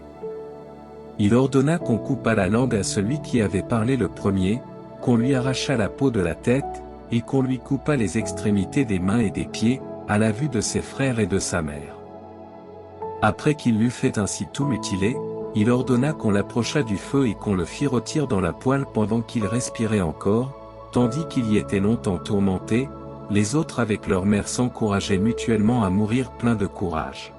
Il ordonna qu'on coupât la langue à celui qui avait parlé le premier, qu'on lui arrachât la peau de la tête, et qu'on lui coupât les extrémités des mains et des pieds, à la vue de ses frères et de sa mère. Après qu'il l'eut fait ainsi tout mutilé, il ordonna qu'on l'approchât du feu et qu'on le fît rôtir dans la poêle pendant qu'il respirait encore, tandis qu'il y était longtemps tourmenté. Les autres avec leur mère s'encourageaient mutuellement à mourir pleins de courage.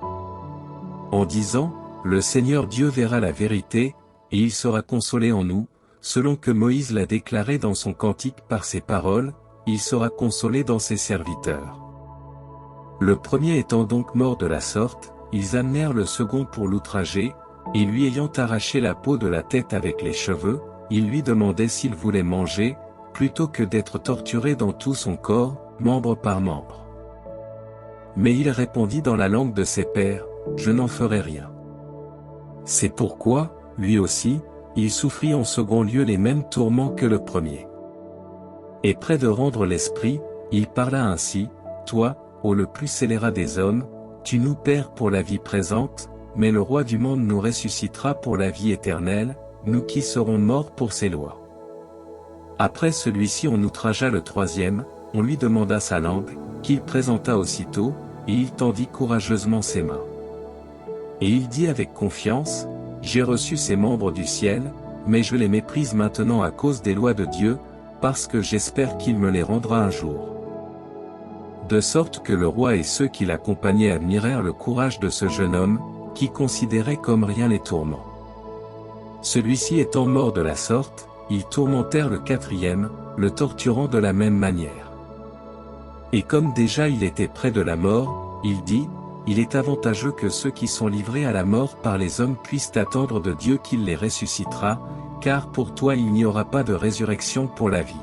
En disant, « Le Seigneur Dieu verra la vérité, et il sera consolé en nous, selon que Moïse l'a déclaré dans son cantique par ses paroles, il sera consolé dans ses serviteurs. Le premier étant donc mort de la sorte, ils amenèrent le second pour l'outrager, et lui ayant arraché la peau de la tête avec les cheveux, ils lui demandaient s'il voulait manger, plutôt que d'être torturé dans tout son corps, membre par membre. Mais il répondit dans la langue de ses pères, « Je n'en ferai rien. » C'est pourquoi, lui aussi, il souffrit en second lieu les mêmes tourments que le premier. Et près de rendre l'esprit, il parla ainsi, « Toi, ô le plus scélérat des hommes, tu nous perds pour la vie présente, mais le roi du monde nous ressuscitera pour la vie éternelle, nous qui serons morts pour ses lois. » Après celui-ci on outragea le troisième, on lui demanda sa langue, qu'il présenta aussitôt, et il tendit courageusement ses mains. Et il dit avec confiance, « J'ai reçu ces membres du ciel, mais je les méprise maintenant à cause des lois de Dieu, parce que j'espère qu'il me les rendra un jour. » De sorte que le roi et ceux qui l'accompagnaient admirèrent le courage de ce jeune homme, qui considérait comme rien les tourments. Celui-ci étant mort de la sorte, ils tourmentèrent le quatrième, le torturant de la même manière. Et comme déjà il était près de la mort, il dit, « Il est avantageux que ceux qui sont livrés à la mort par les hommes puissent attendre de Dieu qu'il les ressuscitera, car pour toi il n'y aura pas de résurrection pour la vie. »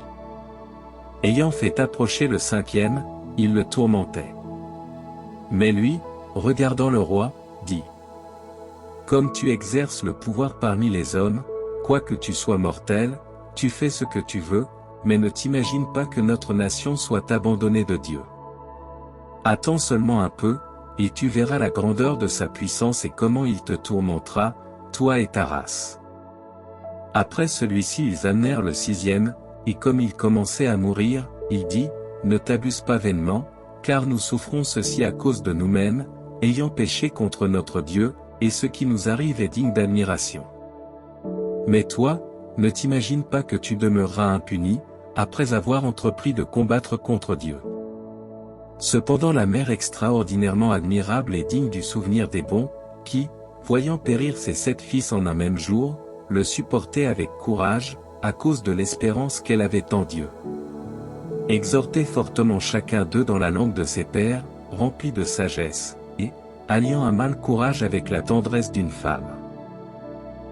Ayant fait approcher le cinquième, il le tourmentait. Mais lui, regardant le roi, dit, « Comme tu exerces le pouvoir parmi les hommes, quoique tu sois mortel, tu fais ce que tu veux, mais ne t'imagine pas que notre nation soit abandonnée de Dieu. Attends seulement un peu, et tu verras la grandeur de sa puissance et comment il te tourmentera, toi et ta race. » Après celui-ci ils amenèrent le sixième, et comme il commençait à mourir, il dit, « Ne t'abuse pas vainement, car nous souffrons ceci à cause de nous-mêmes, ayant péché contre notre Dieu, et ce qui nous arrive est digne d'admiration. Mais toi, ne t'imagine pas que tu demeureras impuni, après avoir entrepris de combattre contre Dieu. » Cependant la mère extraordinairement admirable et digne du souvenir des bons, qui, voyant périr ses 7 fils en un même jour, le supportait avec courage, à cause de l'espérance qu'elle avait en Dieu. Exhortait fortement chacun d'eux dans la langue de ses pères, remplis de sagesse, et, alliant un mal courage avec la tendresse d'une femme.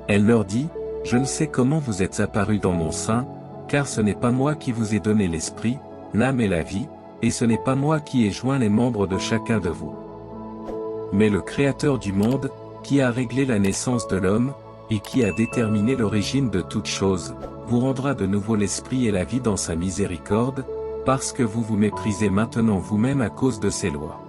Elle leur dit, « Je ne sais comment vous êtes apparus dans mon sein, car ce n'est pas moi qui vous ai donné l'esprit, l'âme et la vie, et ce n'est pas moi qui ai joint les membres de chacun de vous. Mais le Créateur du monde, qui a réglé la naissance de l'homme, et qui a déterminé l'origine de toutes choses, vous rendra de nouveau l'esprit et la vie dans sa miséricorde, parce que vous vous méprisez maintenant vous-même à cause de ses lois. »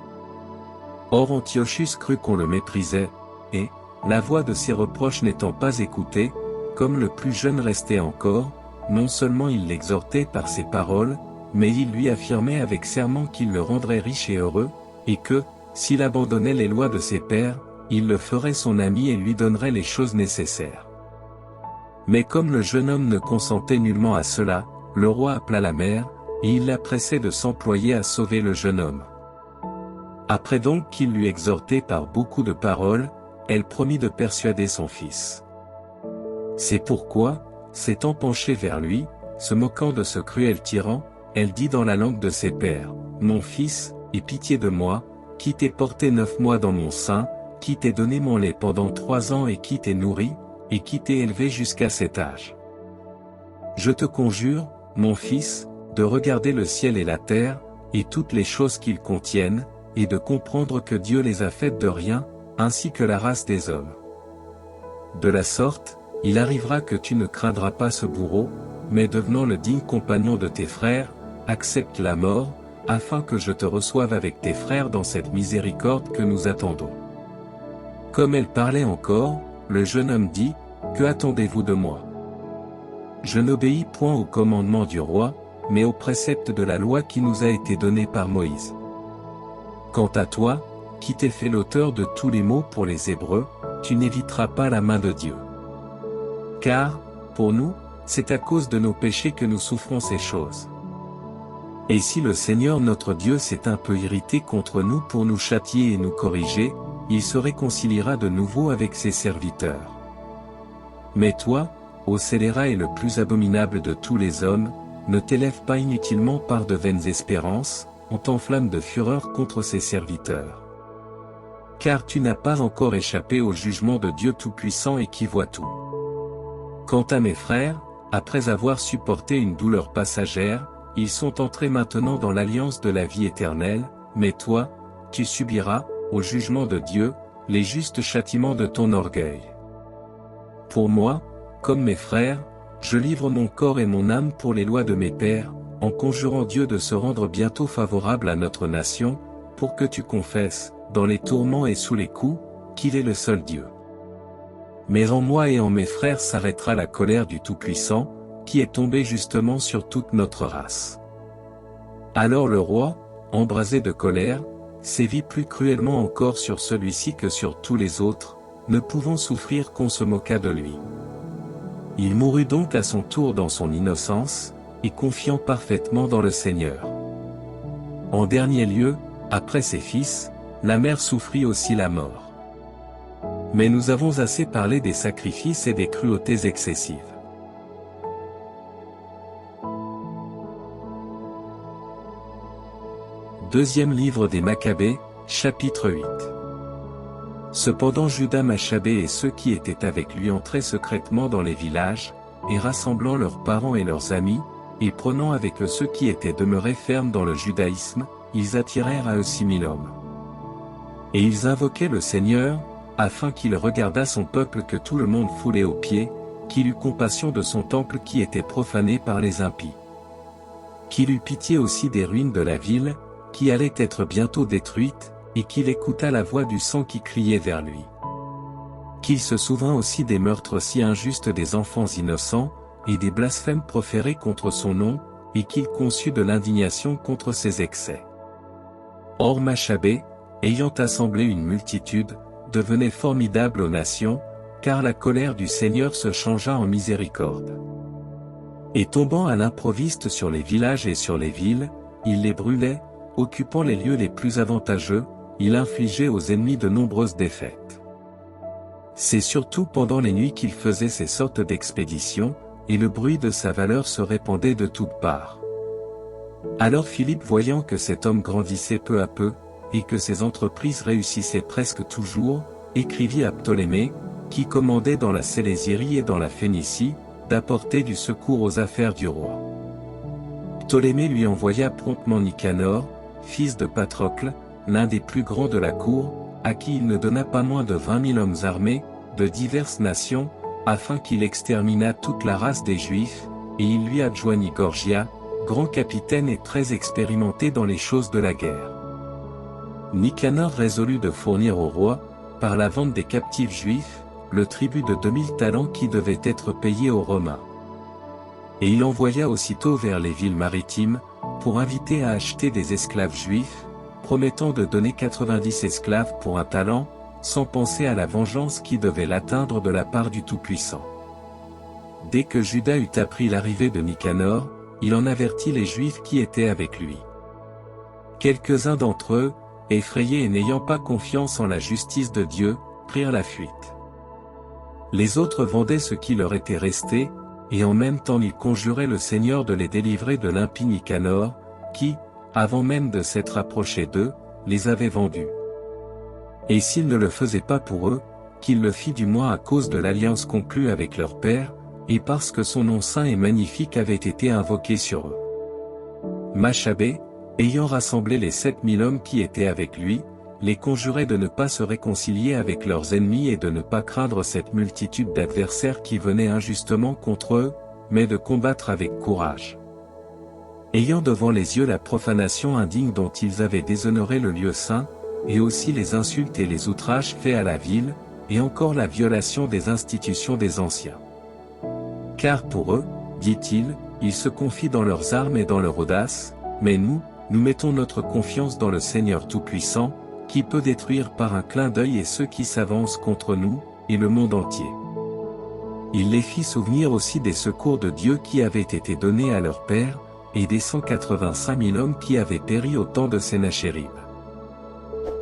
Or Antiochus crut qu'on le méprisait, et, la voix de ses reproches n'étant pas écoutée, comme le plus jeune restait encore, non seulement il l'exhortait par ses paroles, mais il lui affirmait avec serment qu'il le rendrait riche et heureux, et que, s'il abandonnait les lois de ses pères, il le ferait son ami et lui donnerait les choses nécessaires. Mais comme le jeune homme ne consentait nullement à cela, le roi appela la mère, et il la pressait de s'employer à sauver le jeune homme. Après donc qu'il lui exhortait par beaucoup de paroles, elle promit de persuader son fils. C'est pourquoi, s'étant penchée vers lui, se moquant de ce cruel tyran, elle dit dans la langue de ses pères, « Mon fils, aie pitié de moi, qui t'ai porté 9 mois dans mon sein, qui t'ai donné mon lait pendant 3 ans et qui t'ai nourri, et qui t'ai élevé jusqu'à cet âge. Je te conjure, mon fils, de regarder le ciel et la terre, et toutes les choses qu'ils contiennent, et de comprendre que Dieu les a faites de rien, ainsi que la race des hommes. De la sorte, il arrivera que tu ne craindras pas ce bourreau, mais devenant le digne compagnon de tes frères, accepte la mort, afin que je te reçoive avec tes frères dans cette miséricorde que nous attendons. » Comme elle parlait encore, le jeune homme dit, « Que attendez-vous de moi? Je n'obéis point au commandement du roi, mais au précepte de la loi qui nous a été donnée par Moïse. Quant à toi, qui t'es fait l'auteur de tous les maux pour les Hébreux, tu n'éviteras pas la main de Dieu. Car, pour nous, c'est à cause de nos péchés que nous souffrons ces choses. Et si le Seigneur notre Dieu s'est un peu irrité contre nous pour nous châtier et nous corriger, il se réconciliera de nouveau avec ses serviteurs. Mais toi, ô scélérat et le plus abominable de tous les hommes, ne t'élève pas inutilement par de vaines espérances, on t'enflamme de fureur contre ses serviteurs. Car tu n'as pas encore échappé au jugement de Dieu Tout-Puissant et qui voit tout. Quant à mes frères, après avoir supporté une douleur passagère, ils sont entrés maintenant dans l'alliance de la vie éternelle, mais toi, tu subiras, au jugement de Dieu, les justes châtiments de ton orgueil. Pour moi, comme mes frères, je livre mon corps et mon âme pour les lois de mes pères, en conjurant Dieu de se rendre bientôt favorable à notre nation, pour que tu confesses, dans les tourments et sous les coups, qu'il est le seul Dieu. Mais en moi et en mes frères s'arrêtera la colère du Tout-Puissant, qui est tombée justement sur toute notre race. Alors le roi, embrasé de colère, sévit plus cruellement encore sur celui-ci que sur tous les autres, ne pouvant souffrir qu'on se moquât de lui. Il mourut donc à son tour dans son innocence, et confiant parfaitement dans le Seigneur. En dernier lieu, après ses fils, la mère souffrit aussi la mort. Mais nous avons assez parlé des sacrifices et des cruautés excessives. Deuxième livre des Maccabées, chapitre 8. Cependant Juda Machabée et ceux qui étaient avec lui entraient secrètement dans les villages, et rassemblant leurs parents et leurs amis, et prenant avec eux ceux qui étaient demeurés fermes dans le judaïsme, ils attirèrent à eux 6 000 hommes. Et ils invoquaient le Seigneur, afin qu'il regardât son peuple que tout le monde foulait aux pieds, qu'il eût compassion de son temple qui était profané par les impies. Qu'il eût pitié aussi des ruines de la ville, qui allait être bientôt détruite, et qu'il écoutât la voix du sang qui criait vers lui. Qu'il se souvint aussi des meurtres si injustes des enfants innocents, et des blasphèmes proférés contre son nom, et qu'il conçut de l'indignation contre ses excès. Or Machabée, ayant assemblé une multitude, devenait formidable aux nations, car la colère du Seigneur se changea en miséricorde. Et tombant à l'improviste sur les villages et sur les villes, il les brûlait, occupant les lieux les plus avantageux, il infligeait aux ennemis de nombreuses défaites. C'est surtout pendant les nuits qu'il faisait ces sortes d'expéditions, et le bruit de sa valeur se répandait de toutes parts. Alors Philippe, voyant que cet homme grandissait peu à peu, et que ses entreprises réussissaient presque toujours, écrivit à Ptolémée, qui commandait dans la Sélésyrie et dans la Phénicie, d'apporter du secours aux affaires du roi. Ptolémée lui envoya promptement Nicanor, fils de Patrocle, l'un des plus grands de la cour, à qui il ne donna pas moins de 20 000 hommes armés, de diverses nations, afin qu'il exterminât toute la race des Juifs, et il lui adjoignit Gorgia, grand capitaine et très expérimenté dans les choses de la guerre. Nicanor résolut de fournir au roi, par la vente des captifs juifs, le tribut de 2000 talents qui devait être payé aux Romains. Et il envoya aussitôt vers les villes maritimes, pour inviter à acheter des esclaves juifs, promettant de donner 90 esclaves pour un talent, sans penser à la vengeance qui devait l'atteindre de la part du Tout-Puissant. Dès que Juda eut appris l'arrivée de Nicanor, il en avertit les Juifs qui étaient avec lui. Quelques-uns d'entre eux, effrayés et n'ayant pas confiance en la justice de Dieu, prirent la fuite. Les autres vendaient ce qui leur était resté, et en même temps ils conjuraient le Seigneur de les délivrer de l'impie Nicanor, qui, avant même de s'être approché d'eux, les avait vendus. Et s'il ne le faisait pas pour eux, qu'il le fît du moins à cause de l'alliance conclue avec leur père, et parce que son nom saint et magnifique avait été invoqué sur eux. Machabée, ayant rassemblé les 7000 hommes qui étaient avec lui, les conjurait de ne pas se réconcilier avec leurs ennemis et de ne pas craindre cette multitude d'adversaires qui venaient injustement contre eux, mais de combattre avec courage. Ayant devant les yeux la profanation indigne dont ils avaient déshonoré le lieu saint, et aussi les insultes et les outrages faits à la ville, et encore la violation des institutions des anciens. Car pour eux, dit-il, ils se confient dans leurs armes et dans leur audace, mais nous mettons notre confiance dans le Seigneur Tout-Puissant, qui peut détruire par un clin d'œil et ceux qui s'avancent contre nous, et le monde entier. Il les fit souvenir aussi des secours de Dieu qui avaient été donnés à leur père, et des 185 000 hommes qui avaient péri au temps de Sénachérib.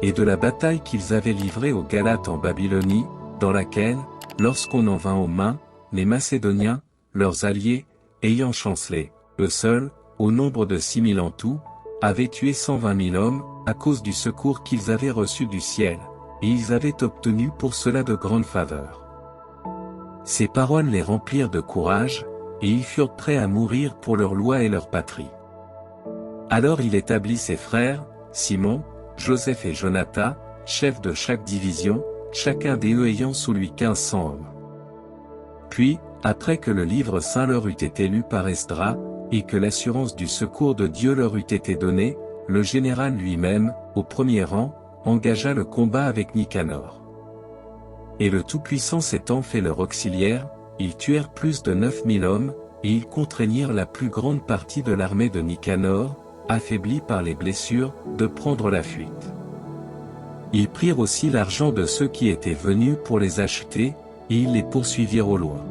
Et de la bataille qu'ils avaient livrée aux Galates en Babylonie, dans laquelle, lorsqu'on en vint aux mains, les Macédoniens, leurs alliés, ayant chancelé, eux seuls, au nombre de 6 000 en tout, avaient tué 120 000 hommes, à cause du secours qu'ils avaient reçu du ciel, et ils avaient obtenu pour cela de grandes faveurs. Ces paroles les remplirent de courage, et ils furent prêts à mourir pour leur loi et leur patrie. Alors il établit ses frères, Simon, Joseph et Jonathan, chefs de chaque division, chacun d'eux ayant sous lui 1500 hommes. Puis, après que le livre saint leur eût été lu par Esdras, et que l'assurance du secours de Dieu leur eût été donnée, le général lui-même, au premier rang, engagea le combat avec Nicanor. Et le Tout-Puissant s'étant fait leur auxiliaire, ils tuèrent plus de 9000 hommes, et ils contraignirent la plus grande partie de l'armée de Nicanor, affaiblie par les blessures, de prendre la fuite. Ils prirent aussi l'argent de ceux qui étaient venus pour les acheter, et ils les poursuivirent au loin.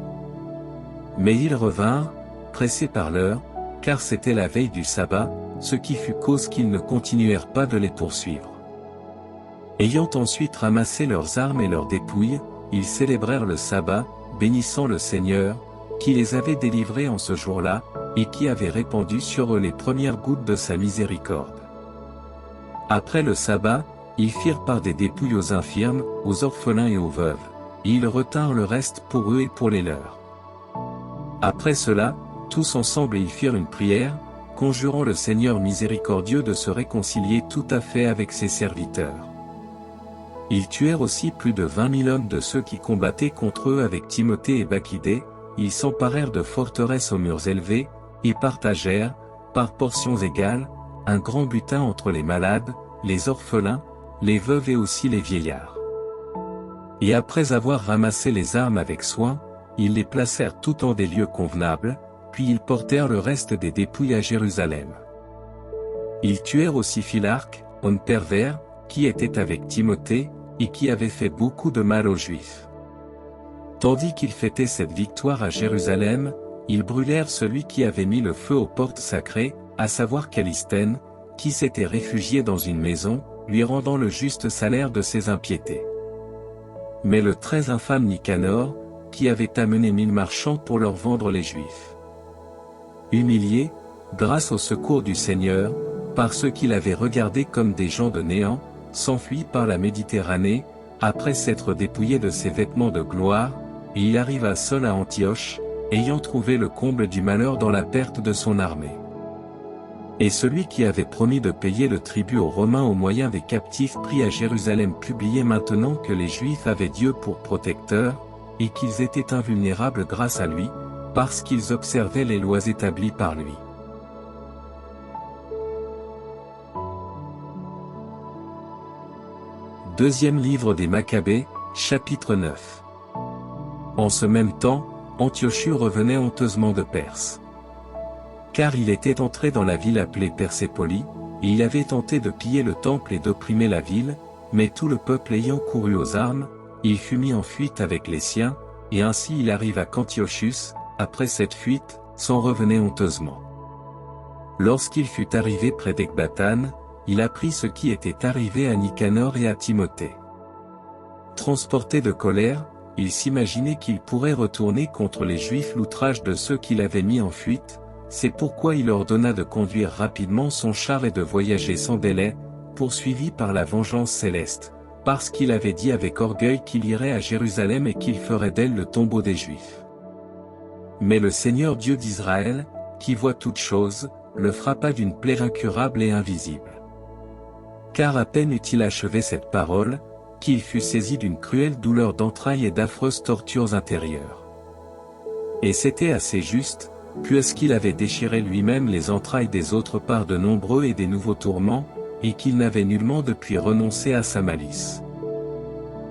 Mais ils revinrent, pressés par l'heure, car c'était la veille du sabbat, ce qui fut cause qu'ils ne continuèrent pas de les poursuivre. Ayant ensuite ramassé leurs armes et leurs dépouilles, ils célébrèrent le sabbat, bénissant le Seigneur, qui les avait délivrés en ce jour-là, et qui avait répandu sur eux les premières gouttes de sa miséricorde. Après le sabbat, ils firent part des dépouilles aux infirmes, aux orphelins et aux veuves, et ils retinrent le reste pour eux et pour les leurs. Après cela, tous ensemble ils firent une prière, conjurant le Seigneur miséricordieux de se réconcilier tout à fait avec ses serviteurs. Ils tuèrent aussi plus de 20 000 hommes de ceux qui combattaient contre eux avec Timothée et Bacchidée, ils s'emparèrent de forteresses aux murs élevés, et partagèrent, par portions égales, un grand butin entre les malades, les orphelins, les veuves et aussi les vieillards. Et après avoir ramassé les armes avec soin, ils les placèrent tout en des lieux convenables, puis ils portèrent le reste des dépouilles à Jérusalem. Ils tuèrent aussi Philarque, homme pervers, qui était avec Timothée, et qui avait fait beaucoup de mal aux Juifs. Tandis qu'ils fêtaient cette victoire à Jérusalem, ils brûlèrent celui qui avait mis le feu aux portes sacrées, à savoir Calistène, qui s'était réfugié dans une maison, lui rendant le juste salaire de ses impiétés. Mais le très infâme Nicanor, qui avait amené 1000 marchands pour leur vendre les Juifs. Humilié, grâce au secours du Seigneur, par ceux qui l'avaient regardé comme des gens de néant, s'enfuit par la Méditerranée, après s'être dépouillé de ses vêtements de gloire, et il arriva seul à Antioche, ayant trouvé le comble du malheur dans la perte de son armée. Et celui qui avait promis de payer le tribut aux Romains au moyen des captifs pris à Jérusalem publiait maintenant que les Juifs avaient Dieu pour protecteur, et qu'ils étaient invulnérables grâce à lui, parce qu'ils observaient les lois établies par lui. Deuxième livre des Maccabées, chapitre 9. En ce même temps, Antiochus revenait honteusement de Perse. Car il était entré dans la ville appelée Persépolis, et il avait tenté de piller le temple et d'opprimer la ville, mais tout le peuple ayant couru aux armes, il fut mis en fuite avec les siens, et ainsi il arriva qu'Antiochus, après cette fuite, s'en revenait honteusement. Lorsqu'il fut arrivé près d'Ecbatane, il apprit ce qui était arrivé à Nicanor et à Timothée. Transporté de colère, il s'imaginait qu'il pourrait retourner contre les Juifs l'outrage de ceux qu'il avait mis en fuite, c'est pourquoi il ordonna de conduire rapidement son char et de voyager sans délai, poursuivi par la vengeance céleste, parce qu'il avait dit avec orgueil qu'il irait à Jérusalem et qu'il ferait d'elle le tombeau des Juifs. Mais le Seigneur Dieu d'Israël, qui voit toutes choses, le frappa d'une plaie incurable et invisible. Car à peine eut-il achevé cette parole, qu'il fut saisi d'une cruelle douleur d'entrailles et d'affreuses tortures intérieures. Et c'était assez juste, puisqu'il avait déchiré lui-même les entrailles des autres par de nombreux et des nouveaux tourments, et qu'il n'avait nullement depuis renoncé à sa malice.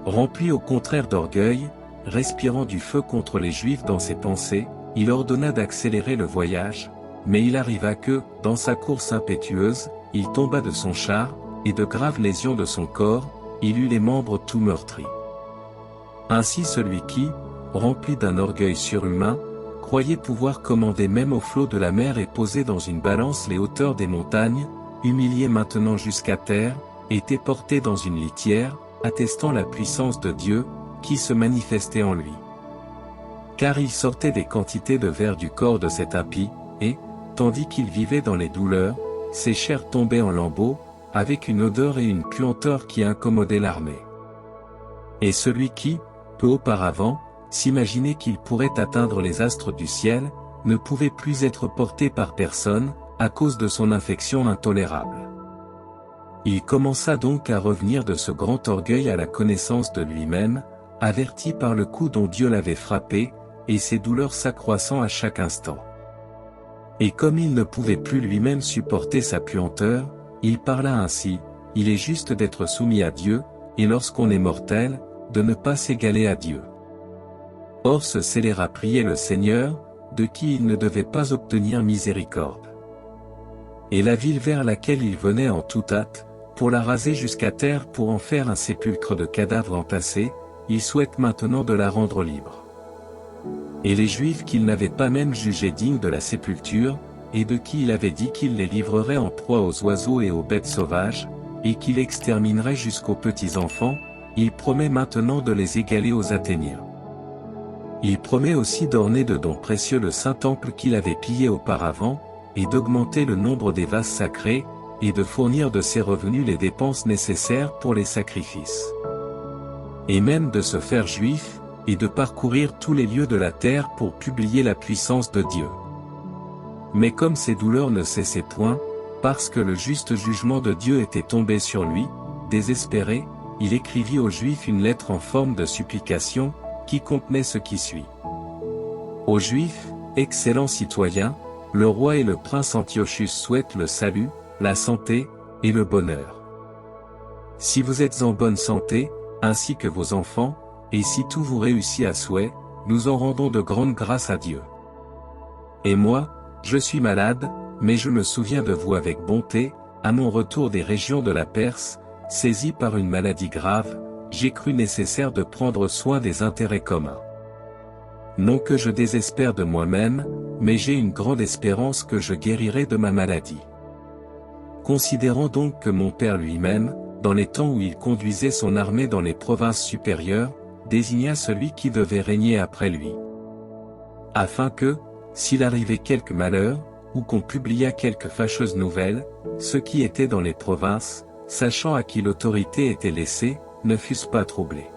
Rempli au contraire d'orgueil, respirant du feu contre les Juifs dans ses pensées, il ordonna d'accélérer le voyage, mais il arriva que, dans sa course impétueuse, il tomba de son char, et de graves lésions de son corps, il eut les membres tout meurtris. Ainsi celui qui, rempli d'un orgueil surhumain, croyait pouvoir commander même aux flots de la mer et poser dans une balance les hauteurs des montagnes, humilié maintenant jusqu'à terre, était porté dans une litière, attestant la puissance de Dieu, qui se manifestait en lui. car il sortait des quantités de vers du corps de cet impie, et, tandis qu'il vivait dans les douleurs, ses chairs tombaient en lambeaux, avec une odeur et une puanteur qui incommodaient l'armée. Et celui qui, peu auparavant, s'imaginait qu'il pourrait atteindre les astres du ciel, ne pouvait plus être porté par personne, à cause de son infection intolérable. Il commença donc à revenir de ce grand orgueil à la connaissance de lui-même, averti par le coup dont Dieu l'avait frappé, et ses douleurs s'accroissant à chaque instant. Et comme il ne pouvait plus lui-même supporter sa puanteur, il parla ainsi, « Il est juste d'être soumis à Dieu, et lorsqu'on est mortel, de ne pas s'égaler à Dieu. » Or ce scélérat priait le Seigneur, de qui il ne devait pas obtenir miséricorde. Et la ville vers laquelle il venait en toute hâte, pour la raser jusqu'à terre pour en faire un sépulcre de cadavres entassés, il souhaite maintenant de la rendre libre. Et les Juifs qu'il n'avait pas même jugés dignes de la sépulture, et de qui il avait dit qu'il les livrerait en proie aux oiseaux et aux bêtes sauvages, et qu'il exterminerait jusqu'aux petits enfants, il promet maintenant de les égaler aux Athéniens. Il promet aussi d'orner de dons précieux le saint temple qu'il avait pillé auparavant, et d'augmenter le nombre des vases sacrés, et de fournir de ses revenus les dépenses nécessaires pour les sacrifices. Et même de se faire juif, et de parcourir tous les lieux de la terre pour publier la puissance de Dieu. Mais comme ses douleurs ne cessaient point, parce que le juste jugement de Dieu était tombé sur lui, désespéré, il écrivit aux Juifs une lettre en forme de supplication, qui contenait ce qui suit. Aux Juifs, excellents citoyens, le roi et le prince Antiochus souhaitent le salut, la santé, et le bonheur. Si vous êtes en bonne santé, ainsi que vos enfants, et si tout vous réussit à souhait, nous en rendons de grandes grâces à Dieu. Et moi, je suis malade, mais je me souviens de vous avec bonté, à mon retour des régions de la Perse, saisi par une maladie grave, j'ai cru nécessaire de prendre soin des intérêts communs. Non que je désespère de moi-même, mais j'ai une grande espérance que je guérirai de ma maladie. Considérant donc que mon père lui-même, dans les temps où il conduisait son armée dans les provinces supérieures, désigna celui qui devait régner après lui. Afin que, s'il arrivait quelque malheur, ou qu'on publia quelque fâcheuse nouvelle, ceux qui étaient dans les provinces, sachant à qui l'autorité était laissée, ne fussent pas troublés.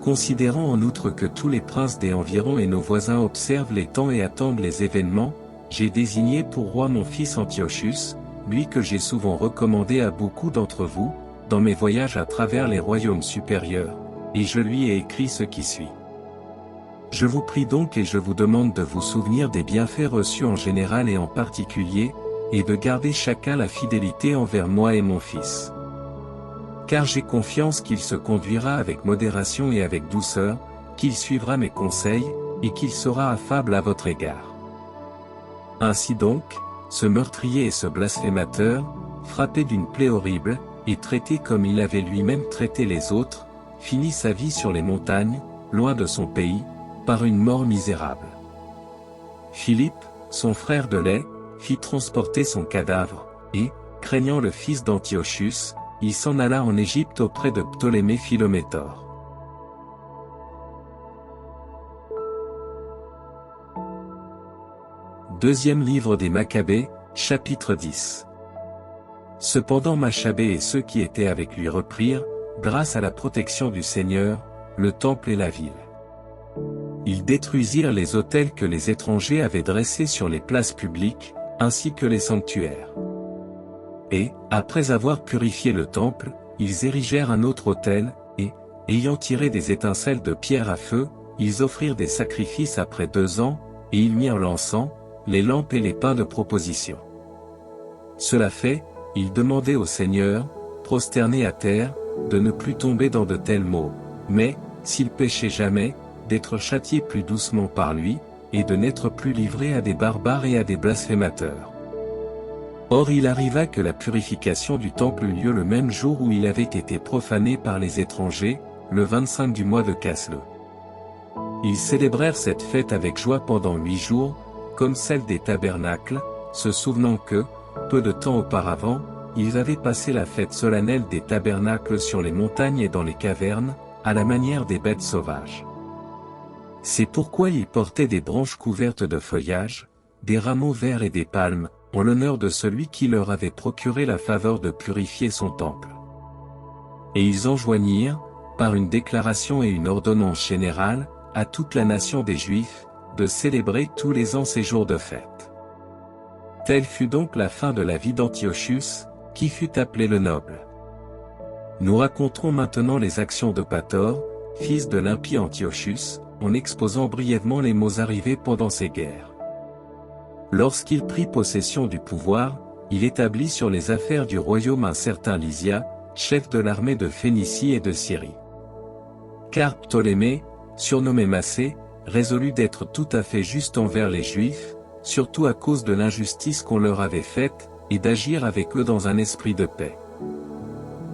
Considérant en outre que tous les princes des environs et nos voisins observent les temps et attendent les événements, j'ai désigné pour roi mon fils Antiochus, lui que j'ai souvent recommandé à beaucoup d'entre vous, dans mes voyages à travers les royaumes supérieurs, et je lui ai écrit ce qui suit. Je vous prie donc et je vous demande de vous souvenir des bienfaits reçus en général et en particulier, et de garder chacun la fidélité envers moi et mon fils. Car j'ai confiance qu'il se conduira avec modération et avec douceur, qu'il suivra mes conseils, et qu'il sera affable à votre égard. Ainsi donc, ce meurtrier et ce blasphémateur, frappé d'une plaie horrible, et traité comme il avait lui-même traité les autres, finit sa vie sur les montagnes, loin de son pays, par une mort misérable. Philippe, son frère de lait, fit transporter son cadavre, et, craignant le fils d'Antiochus, il s'en alla en Égypte auprès de Ptolémée Philométor. Deuxième livre des Maccabées, chapitre 10. Cependant Machabée et ceux qui étaient avec lui reprirent, grâce à la protection du Seigneur, le temple et la ville. Ils détruisirent les autels que les étrangers avaient dressés sur les places publiques, ainsi que les sanctuaires. Et, après avoir purifié le temple, ils érigèrent un autre autel, et, ayant tiré des étincelles de pierre à feu, ils offrirent des sacrifices après 2 ans, et ils mirent l'encens, les lampes et les pains de proposition. Cela fait, ils demandaient au Seigneur, prosternés à terre, de ne plus tomber dans de tels maux, mais, s'ils péchaient jamais, d'être châtiés plus doucement par lui, et de n'être plus livrés à des barbares et à des blasphémateurs. Or il arriva que la purification du temple eut lieu le même jour où il avait été profané par les étrangers, le 25 du mois de Casle. Ils célébrèrent cette fête avec joie pendant 8 jours, comme celle des tabernacles, se souvenant que, peu de temps auparavant, ils avaient passé la fête solennelle des tabernacles sur les montagnes et dans les cavernes, à la manière des bêtes sauvages. C'est pourquoi ils portaient des branches couvertes de feuillage, des rameaux verts et des palmes, en l'honneur de celui qui leur avait procuré la faveur de purifier son temple. Et ils enjoignirent, par une déclaration et une ordonnance générale, à toute la nation des Juifs, de célébrer tous les ans ces jours de fête. Telle fut donc la fin de la vie d'Antiochus, qui fut appelé le Noble. Nous raconterons maintenant les actions de Pator, fils de l'impie Antiochus, en exposant brièvement les maux arrivés pendant ces guerres. Lorsqu'il prit possession du pouvoir, il établit sur les affaires du royaume un certain Lysia, chef de l'armée de Phénicie et de Syrie. Car Ptolémée, surnommé Massé, résolut d'être tout à fait juste envers les Juifs, surtout à cause de l'injustice qu'on leur avait faite, et d'agir avec eux dans un esprit de paix.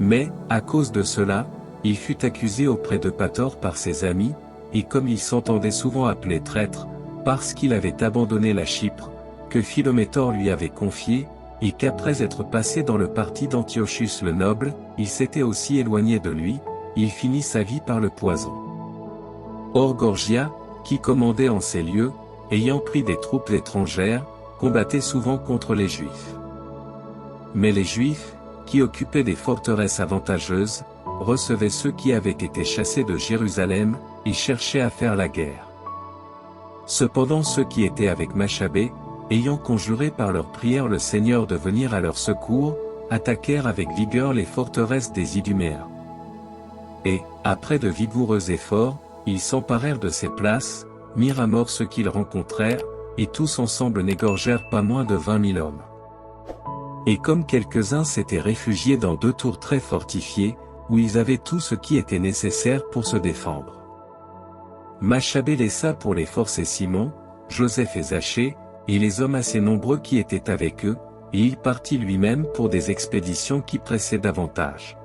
Mais, à cause de cela, il fut accusé auprès de Pator par ses amis, et comme il s'entendait souvent appeler traître, parce qu'il avait abandonné la Chypre, que Philométor lui avait confiée, et qu'après être passé dans le parti d'Antiochus le Noble, il s'était aussi éloigné de lui, il finit sa vie par le poison. Or Gorgia, qui commandait en ces lieux, ayant pris des troupes étrangères, combattait souvent contre les Juifs. Mais les Juifs, qui occupaient des forteresses avantageuses, recevaient ceux qui avaient été chassés de Jérusalem, et cherchaient à faire la guerre. Cependant ceux qui étaient avec Machabée, ayant conjuré par leur prière le Seigneur de venir à leur secours, attaquèrent avec vigueur les forteresses des Iduméens. Et, après de vigoureux efforts, ils s'emparèrent de ces places, mirent à mort ceux qu'ils rencontrèrent, et tous ensemble n'égorgèrent pas moins de 20 000 hommes. Et comme quelques-uns s'étaient réfugiés dans 2 tours très fortifiées, où ils avaient tout ce qui était nécessaire pour se défendre. Machabée laissa pour les forcer Simon, Joseph et Zachée, et les hommes assez nombreux qui étaient avec eux, et il partit lui-même pour des expéditions qui pressaient davantage.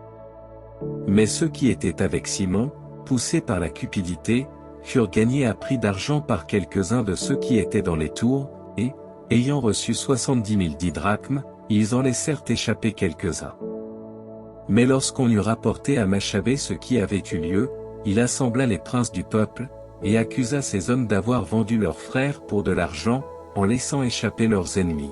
Mais ceux qui étaient avec Simon, poussés par la cupidité, furent gagnés à prix d'argent par quelques-uns de ceux qui étaient dans les tours, et, ayant reçu 70 000 didrachmes, ils en laissèrent échapper quelques-uns. Mais lorsqu'on eut rapporté à Machabée ce qui avait eu lieu, il assembla les princes du peuple, et accusa ces hommes d'avoir vendu leurs frères pour de l'argent, en laissant échapper leurs ennemis.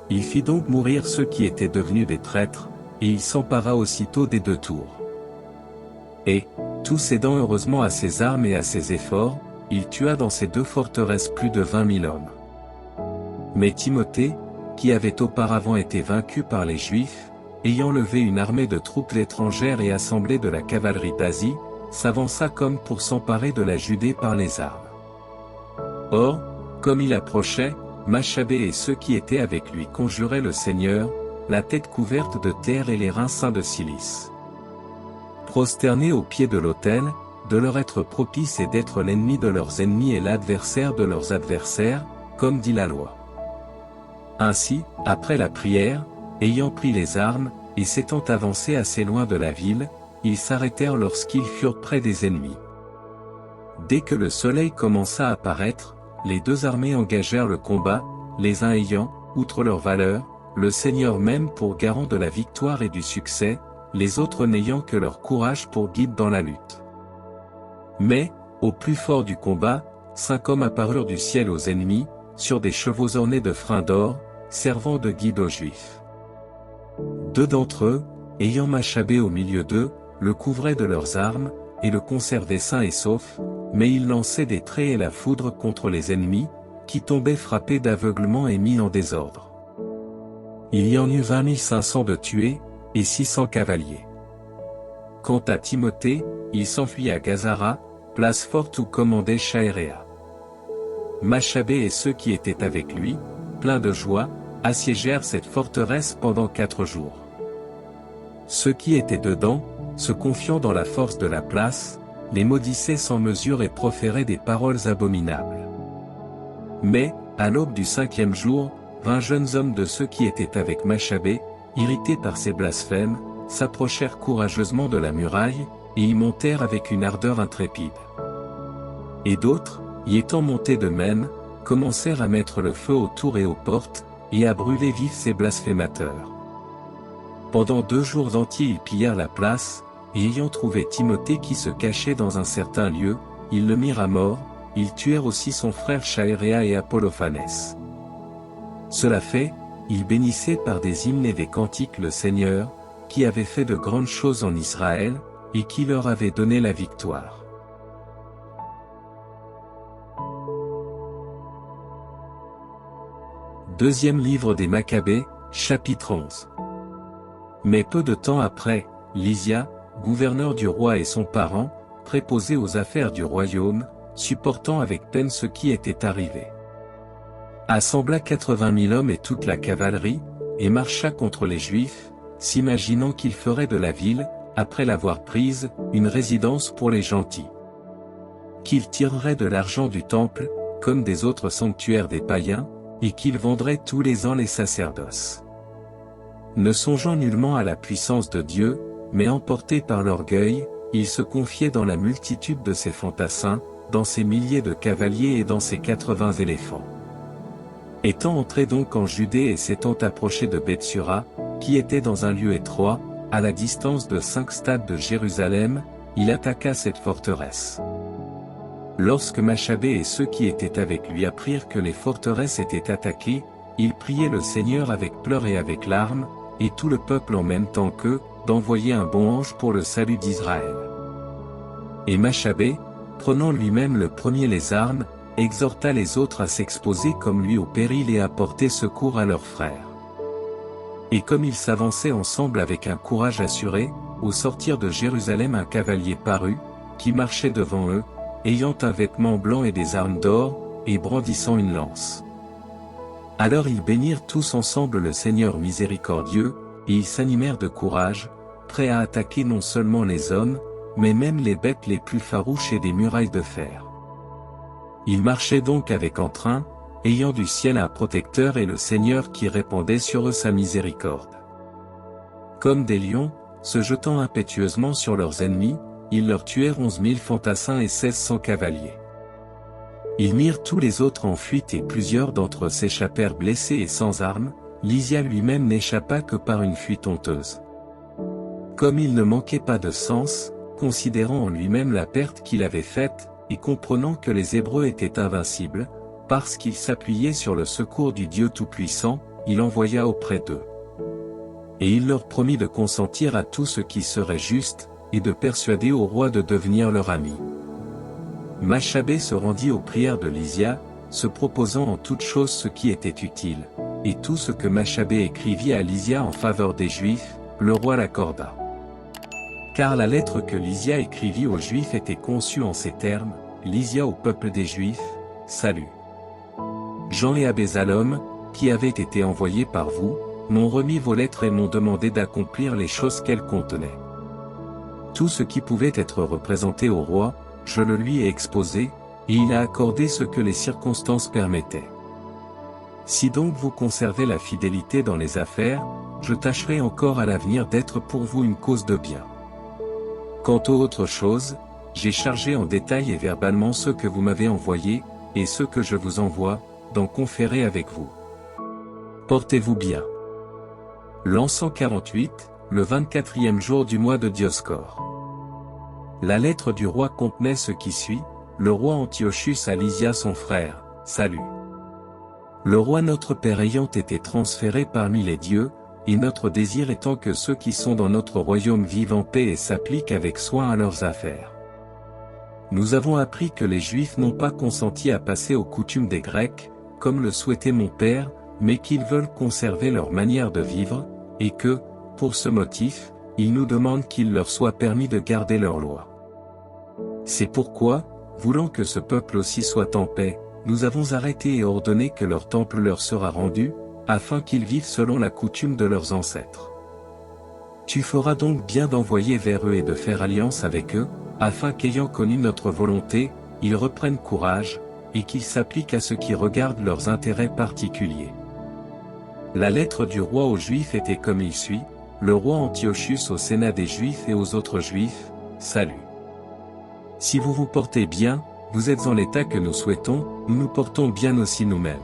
Il fit donc mourir ceux qui étaient devenus des traîtres, et il s'empara aussitôt des 2 tours. Et, tout cédant heureusement à ses armes et à ses efforts, il tua dans ces 2 forteresses plus de 20 000 hommes. Mais Timothée, qui avait auparavant été vaincu par les Juifs, ayant levé une armée de troupes étrangères et assemblé de la cavalerie d'Asie, s'avança comme pour s'emparer de la Judée par les armes. Or, comme il approchait, Machabée et ceux qui étaient avec lui conjuraient le Seigneur, la tête couverte de terre et les reins ceints de cilice. Prosternés au pied de l'autel, de leur être propice et d'être l'ennemi de leurs ennemis et l'adversaire de leurs adversaires, comme dit la loi. Ainsi, après la prière, ayant pris les armes, et s'étant avancés assez loin de la ville, ils s'arrêtèrent lorsqu'ils furent près des ennemis. Dès que le soleil commença à paraître, les 2 armées engagèrent le combat, les uns ayant, outre leur valeur, le Seigneur même pour garant de la victoire et du succès, les autres n'ayant que leur courage pour guide dans la lutte. Mais, au plus fort du combat, 5 hommes apparurent du ciel aux ennemis, sur des chevaux ornés de freins d'or, servant de guide aux Juifs. 2 d'entre eux, ayant Machabée au milieu d'eux, le couvraient de leurs armes, et le conservaient sain et sauf, mais ils lançaient des traits et la foudre contre les ennemis, qui tombaient frappés d'aveuglement et mis en désordre. Il y en eut 20 500 de tués, et 600 cavaliers. Quant à Timothée, il s'enfuit à Gazara, place forte où commandait Chaéréa. Machabée et ceux qui étaient avec lui, pleins de joie, assiégèrent cette forteresse pendant 4 jours. Ceux qui étaient dedans, se confiant dans la force de la place, les maudissaient sans mesure et proféraient des paroles abominables. Mais, à l'aube du 5e jour, 20 jeunes hommes de ceux qui étaient avec Machabée, irrités par ces blasphèmes, s'approchèrent courageusement de la muraille, et y montèrent avec une ardeur intrépide. Et d'autres, y étant montés de même, commencèrent à mettre le feu aux tours et aux portes, et à brûler vifs ces blasphémateurs. Pendant 2 jours entiers ils pillèrent la place, et ayant trouvé Timothée qui se cachait dans un certain lieu, ils le mirent à mort, ils tuèrent aussi son frère Chaéréa et Apollophanès. Cela fait, ils bénissaient par des hymnes et des cantiques le Seigneur, qui avait fait de grandes choses en Israël, et qui leur avait donné la victoire. Deuxième livre des Maccabées, chapitre 11. Mais peu de temps après, Lysia, gouverneur du roi et son parent, préposé aux affaires du royaume, supportant avec peine ce qui était arrivé, assembla 80 000 hommes et toute la cavalerie, et marcha contre les Juifs, s'imaginant qu'il ferait de la ville, après l'avoir prise, une résidence pour les gentils. Qu'il tirerait de l'argent du temple, comme des autres sanctuaires des païens, et qu'il vendrait tous les ans les sacerdoces. Ne songeant nullement à la puissance de Dieu, mais emporté par l'orgueil, il se confiait dans la multitude de ses fantassins, dans ses milliers de cavaliers et dans ses 80 éléphants. Étant entré donc en Judée et s'étant approché de Bethsura, qui était dans un lieu étroit, à la distance de 5 stades de Jérusalem, il attaqua cette forteresse. Lorsque Machabée et ceux qui étaient avec lui apprirent que les forteresses étaient attaquées, ils priaient le Seigneur avec pleurs et avec larmes, et tout le peuple en même temps qu'eux, d'envoyer un bon ange pour le salut d'Israël. Et Machabée, prenant lui-même le premier les armes, exhorta les autres à s'exposer comme lui au péril et à porter secours à leurs frères. Et comme ils s'avançaient ensemble avec un courage assuré, au sortir de Jérusalem un cavalier parut, qui marchait devant eux, ayant un vêtement blanc et des armes d'or, et brandissant une lance. Alors ils bénirent tous ensemble le Seigneur miséricordieux, et ils s'animèrent de courage, prêts à attaquer non seulement les hommes, mais même les bêtes les plus farouches et des murailles de fer. Ils marchaient donc avec entrain, ayant du ciel un protecteur et le Seigneur qui répandait sur eux sa miséricorde. Comme des lions, se jetant impétueusement sur leurs ennemis, ils leur tuèrent 11 000 fantassins et 1600 cavaliers. Ils mirent tous les autres en fuite et plusieurs d'entre eux s'échappèrent blessés et sans armes, Lysia lui-même n'échappa que par une fuite honteuse. Comme il ne manquait pas de sens, considérant en lui-même la perte qu'il avait faite, et comprenant que les Hébreux étaient invincibles, parce qu'ils s'appuyaient sur le secours du Dieu Tout-Puissant, il envoya auprès d'eux. Et il leur promit de consentir à tout ce qui serait juste, et de persuader au roi de devenir leur ami. Machabée se rendit aux prières de Lysia, se proposant en toutes choses ce qui était utile, et tout ce que Machabée écrivit à Lysia en faveur des Juifs, le roi l'accorda. Car la lettre que Lysia écrivit aux Juifs était conçue en ces termes: Lysia au peuple des Juifs, salut. Jean et Abésalom, qui avaient été envoyés par vous, m'ont remis vos lettres et m'ont demandé d'accomplir les choses qu'elles contenaient. Tout ce qui pouvait être représenté au roi, je le lui ai exposé, et il a accordé ce que les circonstances permettaient. Si donc vous conservez la fidélité dans les affaires, je tâcherai encore à l'avenir d'être pour vous une cause de bien. Quant aux autres choses, j'ai chargé en détail et verbalement ceux que vous m'avez envoyés, et ceux que je vous envoie, d'en conférer avec vous. Portez-vous bien. L'an 148, le 24e jour du mois de Dioscor. La lettre du roi contenait ce qui suit: le roi Antiochus à Lysia son frère, salut. Le roi notre père ayant été transféré parmi les dieux, et notre désir étant que ceux qui sont dans notre royaume vivent en paix et s'appliquent avec soin à leurs affaires. Nous avons appris que les Juifs n'ont pas consenti à passer aux coutumes des Grecs, comme le souhaitait mon père, mais qu'ils veulent conserver leur manière de vivre, et que, pour ce motif, ils nous demandent qu'il leur soit permis de garder leurs lois. C'est pourquoi, voulant que ce peuple aussi soit en paix, nous avons arrêté et ordonné que leur temple leur sera rendu, afin qu'ils vivent selon la coutume de leurs ancêtres. Tu feras donc bien d'envoyer vers eux et de faire alliance avec eux, afin qu'ayant connu notre volonté, ils reprennent courage, et qu'ils s'appliquent à ce qui regarde leurs intérêts particuliers. La lettre du roi aux Juifs était comme il suit: le roi Antiochus au Sénat des Juifs et aux autres Juifs, salut. Si vous vous portez bien, vous êtes en l'état que nous souhaitons, nous nous portons bien aussi nous-mêmes.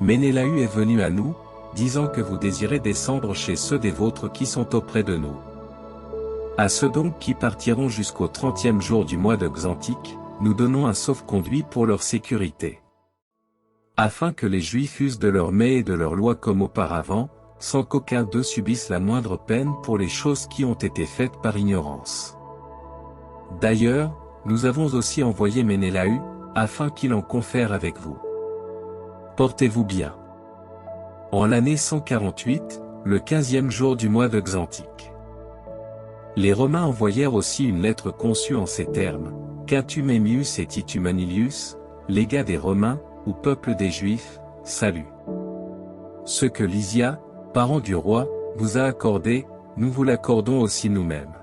Ménélaü est venu à nous, disant que vous désirez descendre chez ceux des vôtres qui sont auprès de nous. À ceux donc qui partiront jusqu'au 30e jour du mois de Xantique, nous donnons un sauf-conduit pour leur sécurité. Afin que les Juifs usent de leur mets et de leur loi comme auparavant, sans qu'aucun d'eux subisse la moindre peine pour les choses qui ont été faites par ignorance. D'ailleurs, nous avons aussi envoyé Ménélaü, afin qu'il en confère avec vous. Portez-vous bien. En l'année 148, le 15e jour du mois de Xantique. Les Romains envoyèrent aussi une lettre conçue en ces termes: Quintum Aemius et Titum Manilius, légats des Romains, ou peuple des Juifs, salut. Ce que Lysia, parent du roi, vous a accordé, nous vous l'accordons aussi nous-mêmes.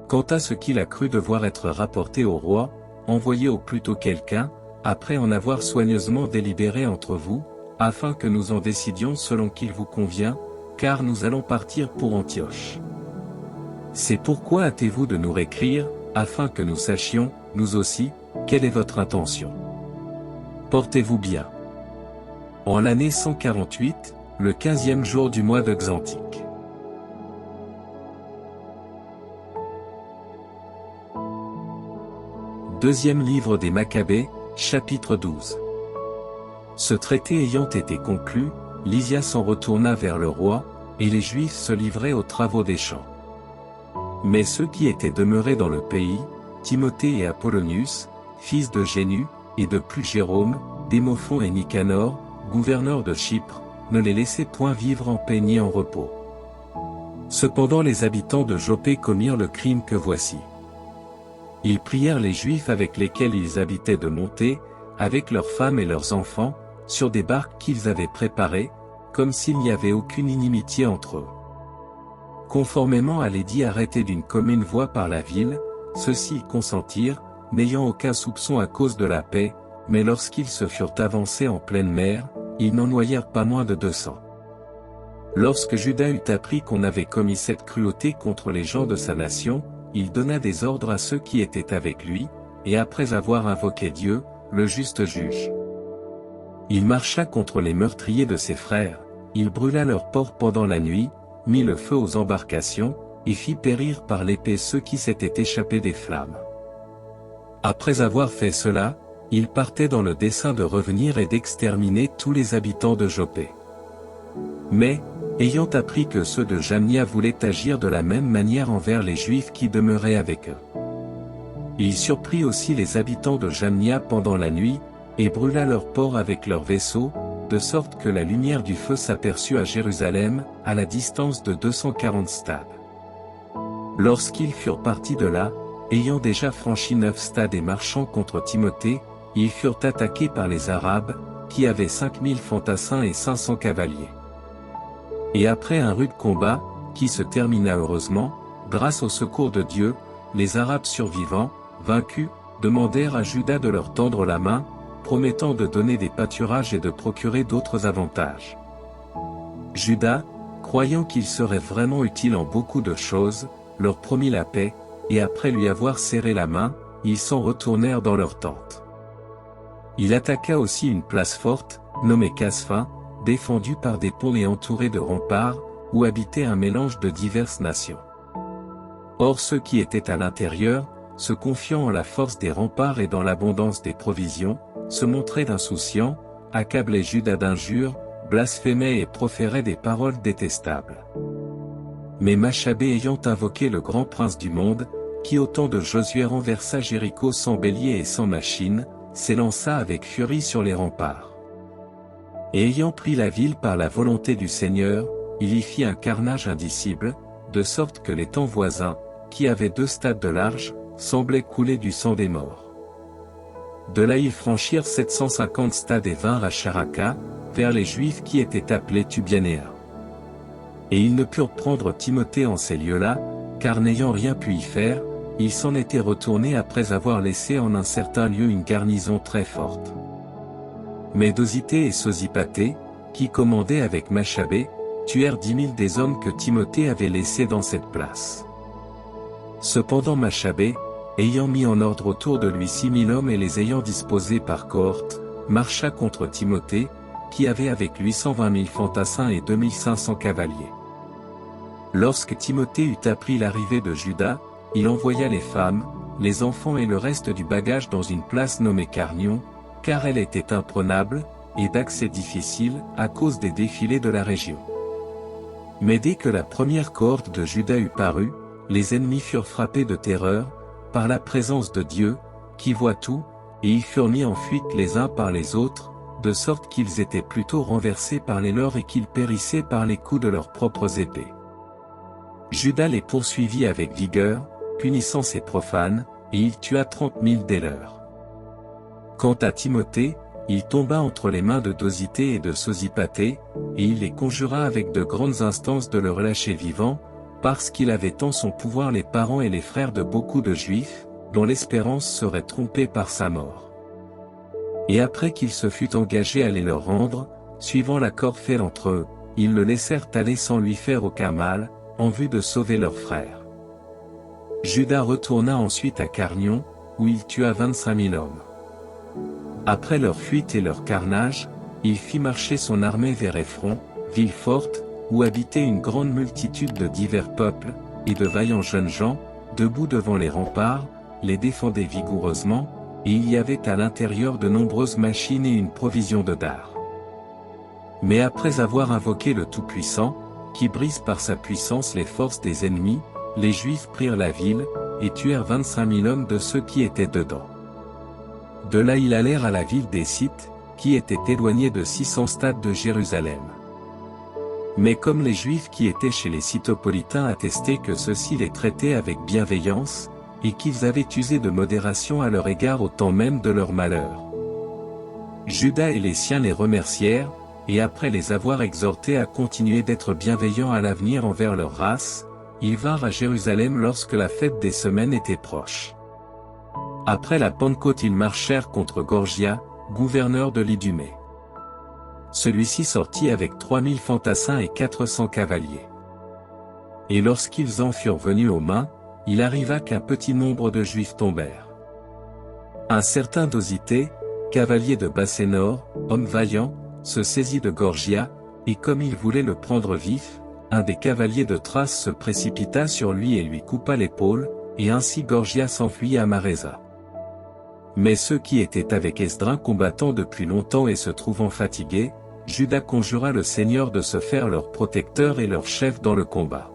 Quant à ce qu'il a cru devoir être rapporté au roi, envoyez au plus tôt quelqu'un, après en avoir soigneusement délibéré entre vous, afin que nous en décidions selon qu'il vous convient, car nous allons partir pour Antioche. C'est pourquoi hâtez-vous de nous réécrire, afin que nous sachions, nous aussi, quelle est votre intention. Portez-vous bien. En l'année 148, le 15e jour du mois de Xantique. Deuxième livre des Maccabées, chapitre 12. Ce traité ayant été conclu, Lysia s'en retourna vers le roi, et les Juifs se livraient aux travaux des champs. Mais ceux qui étaient demeurés dans le pays, Timothée et Apollonius, fils de Génu, et de plus Jérôme, Démophon et Nicanor, gouverneurs de Chypre, ne les laissaient point vivre en paix ni en repos. Cependant les habitants de Joppé commirent le crime que voici. Ils prièrent les Juifs avec lesquels ils habitaient de monter, avec leurs femmes et leurs enfants, sur des barques qu'ils avaient préparées, comme s'il n'y avait aucune inimitié entre eux. Conformément à l'édit arrêté d'une commune voie par la ville, ceux-ci y consentirent, n'ayant aucun soupçon à cause de la paix, mais lorsqu'ils se furent avancés en pleine mer, ils n'en noyèrent pas moins de 200. Lorsque Juda eut appris qu'on avait commis cette cruauté contre les gens de sa nation, il donna des ordres à ceux qui étaient avec lui, et après avoir invoqué Dieu, le juste juge, il marcha contre les meurtriers de ses frères, il brûla leurs ports pendant la nuit, mit le feu aux embarcations, et fit périr par l'épée ceux qui s'étaient échappés des flammes. Après avoir fait cela, il partait dans le dessein de revenir et d'exterminer tous les habitants de Joppé. Mais, ayant appris que ceux de Jamnia voulaient agir de la même manière envers les Juifs qui demeuraient avec eux, il surprit aussi les habitants de Jamnia pendant la nuit, et brûla leurs ports avec leurs vaisseaux, de sorte que la lumière du feu s'aperçut à Jérusalem, à la distance de 240 stades. Lorsqu'ils furent partis de là, ayant déjà franchi 9 stades et marchant contre Timothée, ils furent attaqués par les Arabes, qui avaient 5000 fantassins et 500 cavaliers. Et après un rude combat, qui se termina heureusement, grâce au secours de Dieu, les Arabes survivants, vaincus, demandèrent à Juda de leur tendre la main, promettant de donner des pâturages et de procurer d'autres avantages. Juda, croyant qu'il serait vraiment utile en beaucoup de choses, leur promit la paix, et après lui avoir serré la main, ils s'en retournèrent dans leur tente. Il attaqua aussi une place forte, nommée Casphin, défendue par des ponts et entourée de remparts, où habitait un mélange de diverses nations. Or ceux qui étaient à l'intérieur, se confiant en la force des remparts et dans l'abondance des provisions, se montraient insouciants, accablaient Juda d'injures, blasphémaient et proféraient des paroles détestables. Mais Machabée ayant invoqué le grand prince du monde, qui au temps de Josué renversa Jéricho sans bélier et sans machine, s'élança avec furie sur les remparts. Et ayant pris la ville par la volonté du Seigneur, il y fit un carnage indicible, de sorte que les temps voisins, qui avaient 2 stades de large, semblaient couler du sang des morts. De là ils franchirent 750 stades et vinrent à Charaka, vers les Juifs qui étaient appelés Tubianéens. Et ils ne purent prendre Timothée en ces lieux-là, car n'ayant rien pu y faire, ils s'en étaient retournés après avoir laissé en un certain lieu une garnison très forte. Mais Dosithée et Sosipaté, qui commandaient avec Machabée, tuèrent 10 000 des hommes que Timothée avait laissés dans cette place. Cependant Machabée, ayant mis en ordre autour de lui 6 000 hommes et les ayant disposés par cohorte, marcha contre Timothée, qui avait avec lui 120 000 fantassins et 2 500 cavaliers. Lorsque Timothée eut appris l'arrivée de Juda, il envoya les femmes, les enfants et le reste du bagage dans une place nommée Carnion, car elle était imprenable, et d'accès difficile, à cause des défilés de la région. Mais dès que la première cohorte de Juda eut paru, les ennemis furent frappés de terreur, par la présence de Dieu, qui voit tout, et ils furent mis en fuite les uns par les autres, de sorte qu'ils étaient plutôt renversés par les leurs et qu'ils périssaient par les coups de leurs propres épées. Juda les poursuivit avec vigueur, punissant ces profanes, et il tua 30 000 des leurs. Quant à Timothée, il tomba entre les mains de Dosithée et de Sosipater, et il les conjura avec de grandes instances de le relâcher vivant, parce qu'il avait en son pouvoir les parents et les frères de beaucoup de Juifs, dont l'espérance serait trompée par sa mort. Et après qu'il se fut engagé à les leur rendre, suivant l'accord fait entre eux, ils le laissèrent aller sans lui faire aucun mal, en vue de sauver leur frère. Juda retourna ensuite à Carnion, où il tua 25 000 hommes. Après leur fuite et leur carnage, il fit marcher son armée vers Éphron, ville forte, où habitait une grande multitude de divers peuples, et de vaillants jeunes gens, debout devant les remparts, les défendaient vigoureusement, et il y avait à l'intérieur de nombreuses machines et une provision de dards. Mais après avoir invoqué le Tout-Puissant, qui brise par sa puissance les forces des ennemis, les Juifs prirent la ville, et tuèrent 25 000 hommes de ceux qui étaient dedans. De là ils allèrent à la ville des Scythes, qui était éloignée de 600 stades de Jérusalem. Mais comme les Juifs qui étaient chez les Scythopolitains attestaient que ceux-ci les traitaient avec bienveillance, et qu'ils avaient usé de modération à leur égard au temps même de leur malheur, Juda et les siens les remercièrent, et après les avoir exhortés à continuer d'être bienveillants à l'avenir envers leur race, ils vinrent à Jérusalem lorsque la fête des semaines était proche. Après la Pentecôte ils marchèrent contre Gorgia, gouverneur de l'Idumée. Celui-ci sortit avec 3000 fantassins et 400 cavaliers. Et lorsqu'ils en furent venus aux mains, il arriva qu'un petit nombre de Juifs tombèrent. Un certain Dosithée, cavalier de Bassénor, homme vaillant, se saisit de Gorgia, et comme il voulait le prendre vif, un des cavaliers de Thrace se précipita sur lui et lui coupa l'épaule, et ainsi Gorgia s'enfuit à Marésa. Mais ceux qui étaient avec Esdrin combattant depuis longtemps et se trouvant fatigués, Juda conjura le Seigneur de se faire leur protecteur et leur chef dans le combat.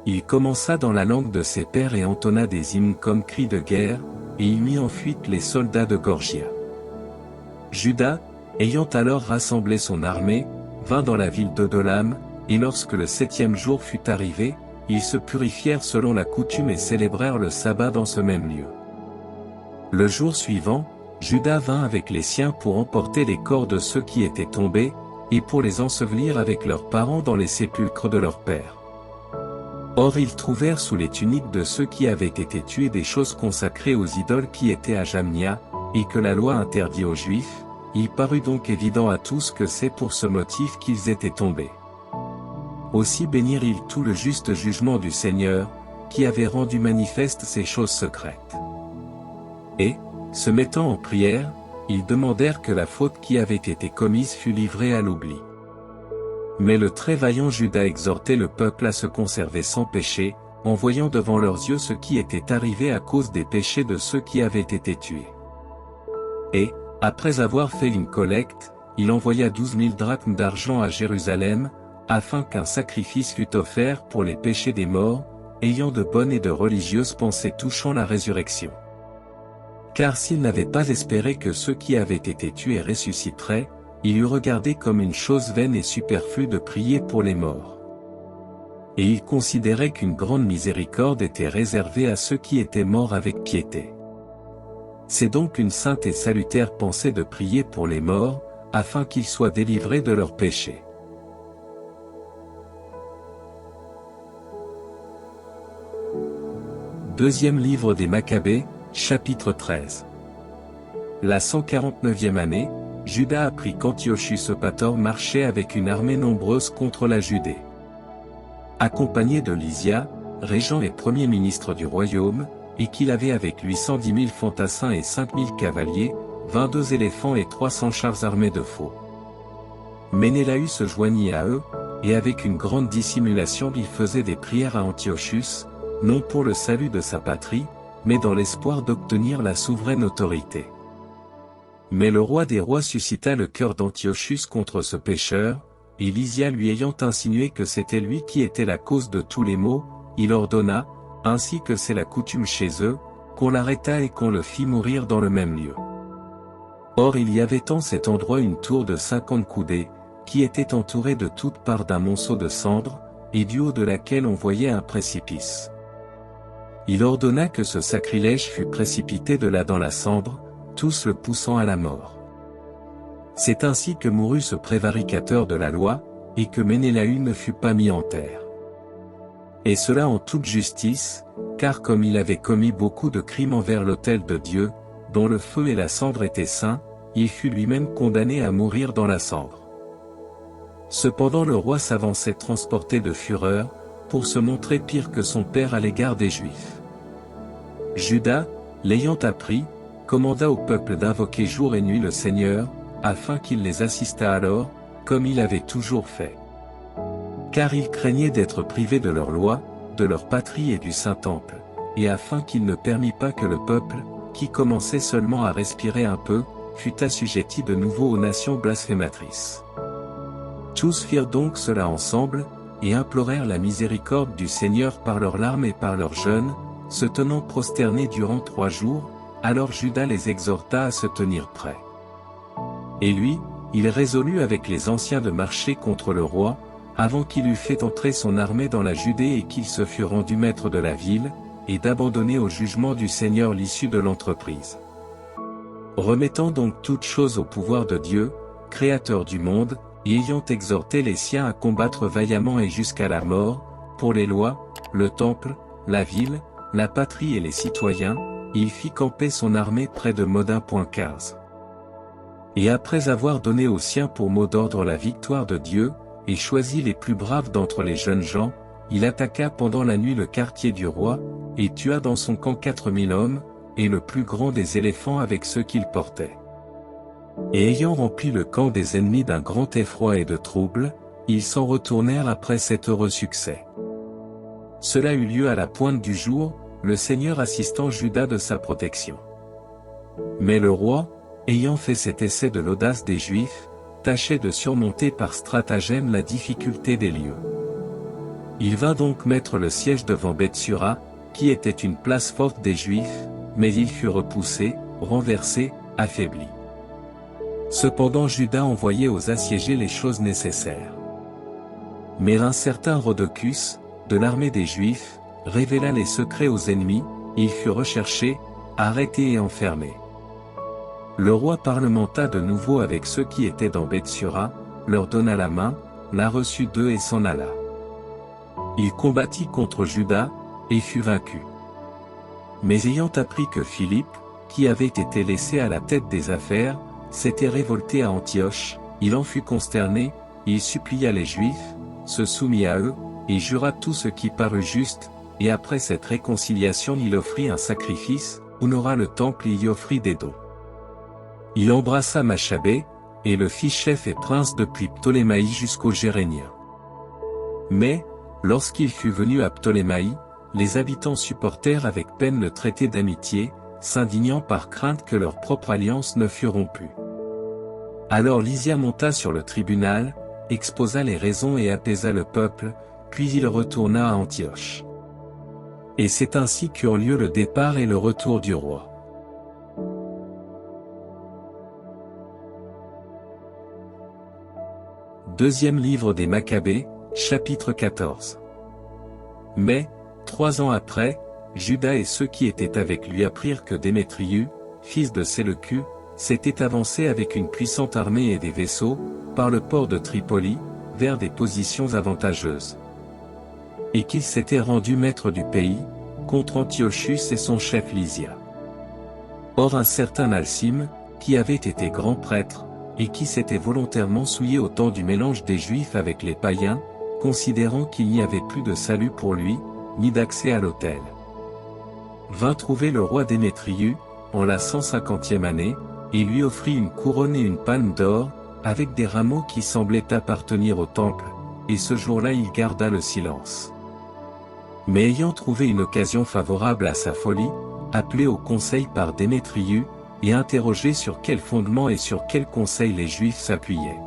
Il commença dans la langue de ses pères et entonna des hymnes comme cris de guerre, et il mit en fuite les soldats de Gorgia. Juda, ayant alors rassemblé son armée, vint dans la ville d'Odolam, et lorsque le 7e jour fut arrivé, ils se purifièrent selon la coutume et célébrèrent le sabbat dans ce même lieu. Le jour suivant, Juda vint avec les siens pour emporter les corps de ceux qui étaient tombés, et pour les ensevelir avec leurs parents dans les sépulcres de leurs pères. Or ils trouvèrent sous les tuniques de ceux qui avaient été tués des choses consacrées aux idoles qui étaient à Jamnia, et que la loi interdit aux Juifs. Il parut donc évident à tous que c'est pour ce motif qu'ils étaient tombés. Aussi bénirent-ils tout le juste jugement du Seigneur, qui avait rendu manifeste ces choses secrètes. Et, se mettant en prière, ils demandèrent que la faute qui avait été commise fût livrée à l'oubli. Mais le très vaillant Juda exhortait le peuple à se conserver sans péché, en voyant devant leurs yeux ce qui était arrivé à cause des péchés de ceux qui avaient été tués. Et, après avoir fait une collecte, il envoya 12 000 drachmes d'argent à Jérusalem, afin qu'un sacrifice fût offert pour les péchés des morts, ayant de bonnes et de religieuses pensées touchant la résurrection. Car s'il n'avait pas espéré que ceux qui avaient été tués ressusciteraient, il eût regardé comme une chose vaine et superflue de prier pour les morts. Et il considérait qu'une grande miséricorde était réservée à ceux qui étaient morts avec piété. C'est donc une sainte et salutaire pensée de prier pour les morts, afin qu'ils soient délivrés de leurs péchés. Deuxième livre des Maccabées, chapitre 13. La 149e année, Juda apprit qu'Antiochus Sopator marchait avec une armée nombreuse contre la Judée. Accompagné de Lysia, régent et premier ministre du royaume, et qu'il avait avec lui 110 000 fantassins et 5 000 cavaliers, 22 éléphants et 300 chars armés de faux. Ménélaü se joignit à eux, et avec une grande dissimulation il faisait des prières à Antiochus, non pour le salut de sa patrie, mais dans l'espoir d'obtenir la souveraine autorité. Mais le roi des rois suscita le cœur d'Antiochus contre ce pécheur, et Lysia lui ayant insinué que c'était lui qui était la cause de tous les maux, il ordonna, ainsi que c'est la coutume chez eux, qu'on l'arrêtât et qu'on le fît mourir dans le même lieu. Or il y avait en cet endroit une tour de 50 coudées, qui était entourée de toutes parts d'un monceau de cendres, et du haut de laquelle on voyait un précipice. Il ordonna que ce sacrilège fût précipité de là dans la cendre, tous le poussant à la mort. C'est ainsi que mourut ce prévaricateur de la loi, et que Ménélaü ne fut pas mis en terre. Et cela en toute justice, car comme il avait commis beaucoup de crimes envers l'autel de Dieu, dont le feu et la cendre étaient saints, il fut lui-même condamné à mourir dans la cendre. Cependant le roi s'avançait transporté de fureur, pour se montrer pire que son père à l'égard des Juifs. Juda, l'ayant appris, commanda au peuple d'invoquer jour et nuit le Seigneur, afin qu'il les assistât alors, comme il avait toujours fait. Car il craignait d'être privés de leur loi, de leur patrie et du Saint-Temple, et afin qu'il ne permît pas que le peuple, qui commençait seulement à respirer un peu, fût assujetti de nouveau aux nations blasphématrices. Tous firent donc cela ensemble, et implorèrent la miséricorde du Seigneur par leurs larmes et par leurs jeûnes, se tenant prosternés durant 3 jours, alors Juda les exhorta à se tenir prêts. Et lui, il résolut avec les anciens de marcher contre le roi, avant qu'il eût fait entrer son armée dans la Judée et qu'il se fût rendu maître de la ville, et d'abandonner au jugement du Seigneur l'issue de l'entreprise. Remettant donc toutes choses au pouvoir de Dieu, créateur du monde, et ayant exhorté les siens à combattre vaillamment et jusqu'à la mort, pour les lois, le temple, la ville, la patrie et les citoyens, il fit camper son armée près de Modin. 15. Et après avoir donné aux siens pour mot d'ordre la victoire de Dieu, et choisi les plus braves d'entre les jeunes gens, il attaqua pendant la nuit le quartier du roi, et tua dans son camp 4000 hommes, et le plus grand des éléphants avec ceux qu'il portait. Et ayant rempli le camp des ennemis d'un grand effroi et de trouble, ils s'en retournèrent après cet heureux succès. Cela eut lieu à la pointe du jour, le Seigneur assistant Juda de sa protection. Mais le roi, ayant fait cet essai de l'audace des Juifs, tâchait de surmonter par stratagème la difficulté des lieux. Il vint donc mettre le siège devant Bethsura, qui était une place forte des Juifs, mais il fut repoussé, renversé, affaibli. Cependant Juda envoyait aux assiégés les choses nécessaires. Mais un certain Rhodocus, de l'armée des Juifs, révéla les secrets aux ennemis, il fut recherché, arrêté et enfermé. Le roi parlementa de nouveau avec ceux qui étaient dans Bethsura, leur donna la main, la reçut d'eux et s'en alla. Il combattit contre Juda, et fut vaincu. Mais ayant appris que Philippe, qui avait été laissé à la tête des affaires, s'était révolté à Antioche, il en fut consterné, il supplia les Juifs, se soumit à eux, et jura tout ce qui parut juste, et après cette réconciliation il offrit un sacrifice, honora le temple et y offrit des dons. Il embrassa Machabée, et le fit chef et prince depuis Ptolémaï jusqu'aux Géréniens. Mais, lorsqu'il fut venu à Ptolémaï, les habitants supportèrent avec peine le traité d'amitié, s'indignant par crainte que leur propre alliance ne fût rompue. Alors Lysia monta sur le tribunal, exposa les raisons et apaisa le peuple, puis il retourna à Antioche. Et c'est ainsi qu'eurent lieu le départ et le retour du roi. Deuxième livre des Maccabées, chapitre 14. Mais, 3 ans après, Juda et ceux qui étaient avec lui apprirent que Démétriu, fils de Séleucu, s'était avancé avec une puissante armée et des vaisseaux, par le port de Tripoli, vers des positions avantageuses. Et qu'il s'était rendu maître du pays, contre Antiochus et son chef Lysia. Or un certain Alcime, qui avait été grand prêtre, et qui s'était volontairement souillé au temps du mélange des Juifs avec les païens, considérant qu'il n'y avait plus de salut pour lui, ni d'accès à l'autel, vint trouver le roi Démétriu, en la 150e année, et lui offrit une couronne et une palme d'or, avec des rameaux qui semblaient appartenir au temple, et ce jour-là il garda le silence. Mais ayant trouvé une occasion favorable à sa folie, appelé au conseil par Démétrius, et interrogé sur quel fondement et sur quel conseil les Juifs s'appuyaient.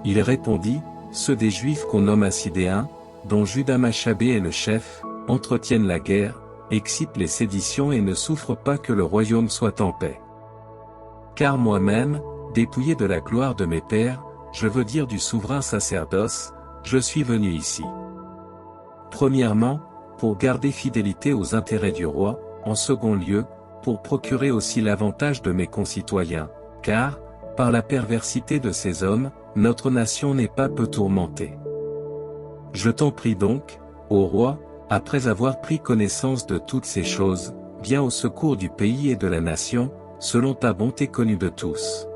Il répondit, ceux des Juifs qu'on nomme Assidéens, dont Judas Machabée est le chef, entretiennent la guerre, excitent les séditions et ne souffrent pas que le royaume soit en paix. Car moi-même, dépouillé de la gloire de mes pères, je veux dire du souverain sacerdoce, je suis venu ici. Premièrement, pour garder fidélité aux intérêts du roi, en second lieu, pour procurer aussi l'avantage de mes concitoyens, car, par la perversité de ces hommes, notre nation n'est pas peu tourmentée. Je t'en prie donc, ô roi, après avoir pris connaissance de toutes ces choses, viens au secours du pays et de la nation, selon ta bonté connue de tous.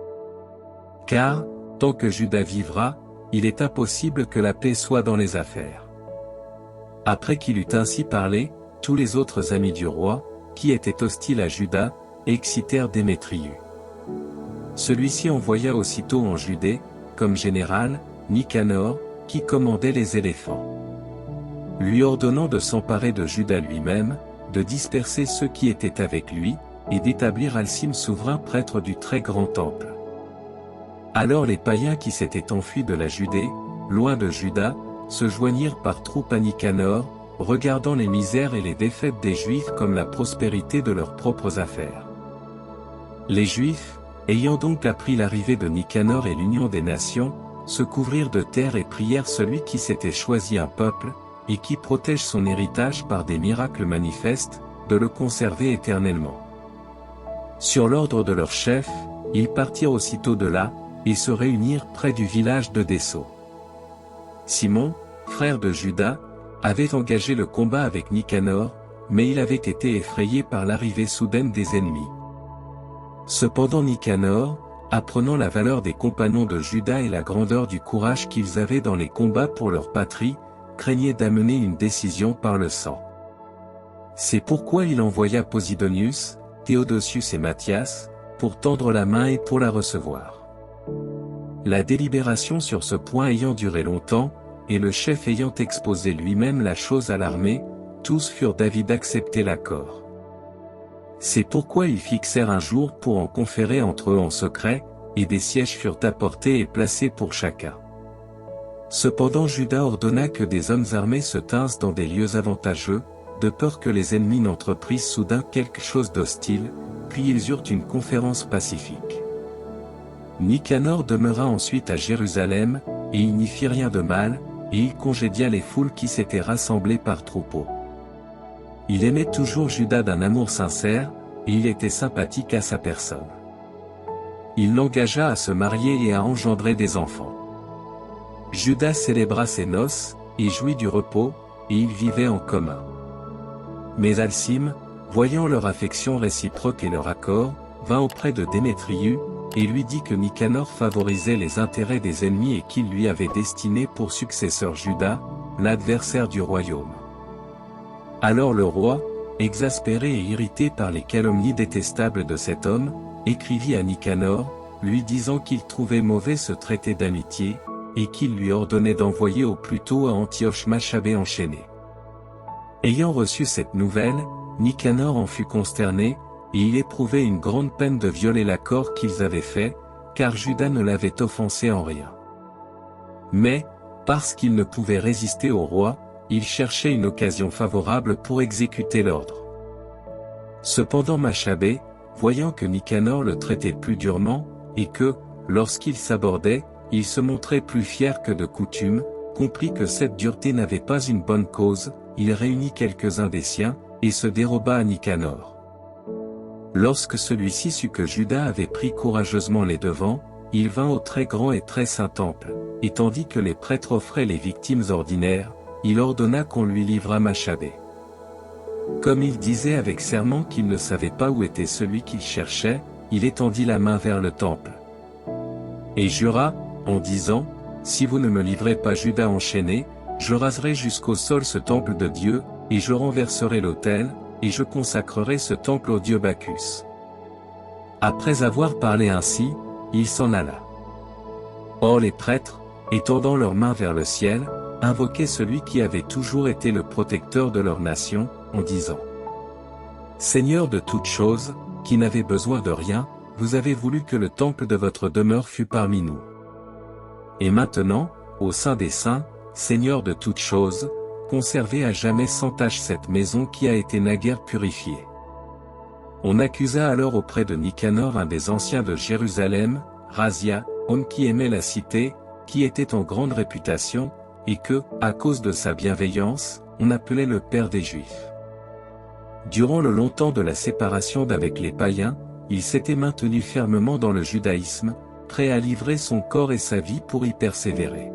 Car, tant que Juda vivra, il est impossible que la paix soit dans les affaires. Après qu'il eut ainsi parlé, tous les autres amis du roi, qui étaient hostiles à Juda, excitèrent Démétrius. Celui-ci envoya aussitôt en Judée, comme général, Nicanor, qui commandait les éléphants. Lui ordonnant de s'emparer de Juda lui-même, de disperser ceux qui étaient avec lui, et d'établir Alcime souverain prêtre du très grand temple. Alors les païens qui s'étaient enfuis de la Judée, loin de Juda, se joignirent par troupes à Nicanor, regardant les misères et les défaites des Juifs comme la prospérité de leurs propres affaires. Les Juifs, ayant donc appris l'arrivée de Nicanor et l'union des nations, se couvrirent de terre et prièrent celui qui s'était choisi un peuple, et qui protège son héritage par des miracles manifestes, de le conserver éternellement. Sur l'ordre de leur chef, ils partirent aussitôt de là, et se réunirent près du village de Dessau. Simon, frère de Judas, avait engagé le combat avec Nicanor, mais il avait été effrayé par l'arrivée soudaine des ennemis. Cependant Nicanor, apprenant la valeur des compagnons de Judas et la grandeur du courage qu'ils avaient dans les combats pour leur patrie, craignait d'amener une décision par le sang. C'est pourquoi il envoya Posidonius, Théodosius et Matthias, pour tendre la main et pour la recevoir. La délibération sur ce point ayant duré longtemps, et le chef ayant exposé lui-même la chose à l'armée, tous furent d'avis d'accepter l'accord. C'est pourquoi ils fixèrent un jour pour en conférer entre eux en secret, et des sièges furent apportés et placés pour chacun. Cependant Judas ordonna que des hommes armés se tinssent dans des lieux avantageux, de peur que les ennemis n'entreprissent soudain quelque chose d'hostile, puis ils eurent une conférence pacifique. Nicanor demeura ensuite à Jérusalem, et il n'y fit rien de mal, et il congédia les foules qui s'étaient rassemblées par troupeaux. Il aimait toujours Judas d'un amour sincère, et il était sympathique à sa personne. Il l'engagea à se marier et à engendrer des enfants. Judas célébra ses noces, et jouit du repos, et ils vivaient en commun. Mais Alcime, voyant leur affection réciproque et leur accord, vint auprès de Démétrius, et lui dit que Nicanor favorisait les intérêts des ennemis et qu'il lui avait destiné pour successeur Judas, l'adversaire du royaume. Alors le roi, exaspéré et irrité par les calomnies détestables de cet homme, écrivit à Nicanor, lui disant qu'il trouvait mauvais ce traité d'amitié, et qu'il lui ordonnait d'envoyer au plus tôt à Antioche Machabée enchaîné. Ayant reçu cette nouvelle, Nicanor en fut consterné, et il éprouvait une grande peine de violer l'accord qu'ils avaient fait, car Judas ne l'avait offensé en rien. Mais, parce qu'il ne pouvait résister au roi, il cherchait une occasion favorable pour exécuter l'ordre. Cependant Machabée, voyant que Nicanor le traitait plus durement, et que, lorsqu'il s'abordait, il se montrait plus fier que de coutume, comprit que cette dureté n'avait pas une bonne cause, il réunit quelques-uns des siens, et se déroba à Nicanor. Lorsque celui-ci sut que Judas avait pris courageusement les devants, il vint au très grand et très saint temple, et tandis que les prêtres offraient les victimes ordinaires, il ordonna qu'on lui livrât Machabée. Comme il disait avec serment qu'il ne savait pas où était celui qu'il cherchait, il étendit la main vers le temple. Et jura, en disant, « Si vous ne me livrez pas Judas enchaîné, je raserai jusqu'au sol ce temple de Dieu, et je renverserai l'autel, et je consacrerai ce temple au dieu Bacchus. » Après avoir parlé ainsi, il s'en alla. Or les prêtres, et tendant leurs mains vers le ciel, invoquaient celui qui avait toujours été le protecteur de leur nation, en disant: Seigneur de toutes choses, qui n'avez besoin de rien, vous avez voulu que le temple de votre demeure fût parmi nous. Et maintenant, au sein des saints, Seigneur de toutes choses, conservez à jamais sans tache cette maison qui a été naguère purifiée. On accusa alors auprès de Nicanor un des anciens de Jérusalem, Razia, homme qui aimait la cité, qui était en grande réputation, et que, à cause de sa bienveillance, on appelait le père des Juifs. Durant le long temps de la séparation d'avec les païens, il s'était maintenu fermement dans le judaïsme, prêt à livrer son corps et sa vie pour y persévérer.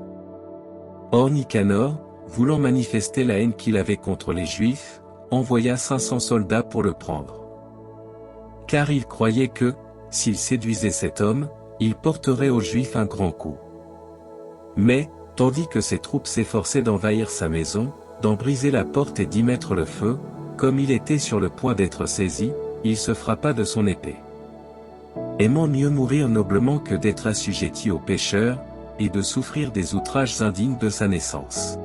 Or Nicanor, voulant manifester la haine qu'il avait contre les Juifs, envoya 500 soldats pour le prendre. Car il croyait que, s'il séduisait cet homme, il porterait aux Juifs un grand coup. Mais, tandis que ses troupes s'efforçaient d'envahir sa maison, d'en briser la porte et d'y mettre le feu, comme il était sur le point d'être saisi, il se frappa de son épée. Aimant mieux mourir noblement que d'être assujetti aux pécheurs, et de souffrir des outrages indignes de sa naissance.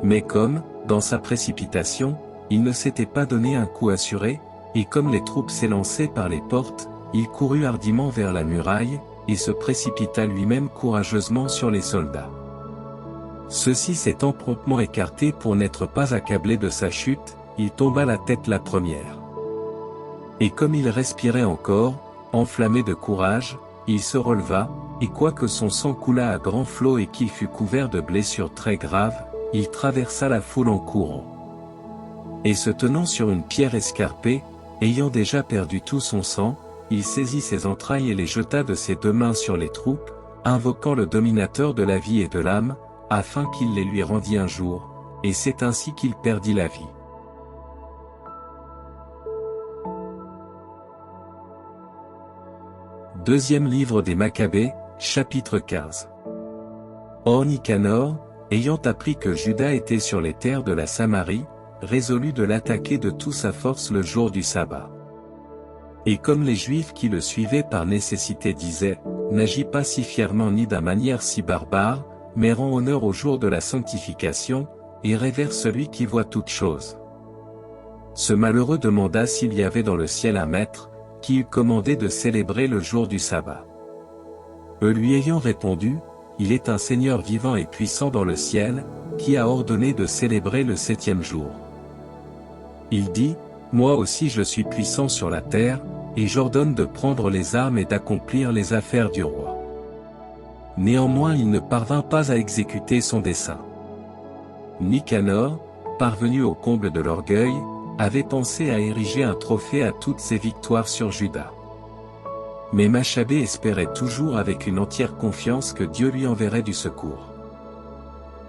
Mais comme, dans sa précipitation, il ne s'était pas donné un coup assuré, et comme les troupes s'élançaient par les portes, il courut hardiment vers la muraille, et se précipita lui-même courageusement sur les soldats. Ceux-ci s'étant promptement écartés pour n'être pas accablés de sa chute, il tomba la tête la première. Et comme il respirait encore, enflammé de courage, il se releva, et quoique son sang coulât à grands flots et qu'il fût couvert de blessures très graves, il traversa la foule en courant. Et se tenant sur une pierre escarpée, ayant déjà perdu tout son sang, il saisit ses entrailles et les jeta de ses deux mains sur les troupes, invoquant le dominateur de la vie et de l'âme, afin qu'il les lui rendît un jour, et c'est ainsi qu'il perdit la vie. Deuxième livre des Maccabées, chapitre 15. Or Nicanor, ayant appris que Juda était sur les terres de la Samarie, résolut de l'attaquer de toute sa force le jour du sabbat. Et comme les Juifs qui le suivaient par nécessité disaient, n'agis pas si fièrement ni d'un manière si barbare, mais rends honneur au jour de la sanctification, et révère celui qui voit toutes choses. Ce malheureux demanda s'il y avait dans le ciel un maître, qui eût commandé de célébrer le jour du sabbat. Eux lui ayant répondu, il est un Seigneur vivant et puissant dans le ciel, qui a ordonné de célébrer le 7e jour. Il dit, moi aussi je suis puissant sur la terre, et j'ordonne de prendre les armes et d'accomplir les affaires du roi. Néanmoins il ne parvint pas à exécuter son dessein. Nicanor, parvenu au comble de l'orgueil, avait pensé à ériger un trophée à toutes ses victoires sur Juda. Mais Machabée espérait toujours avec une entière confiance que Dieu lui enverrait du secours.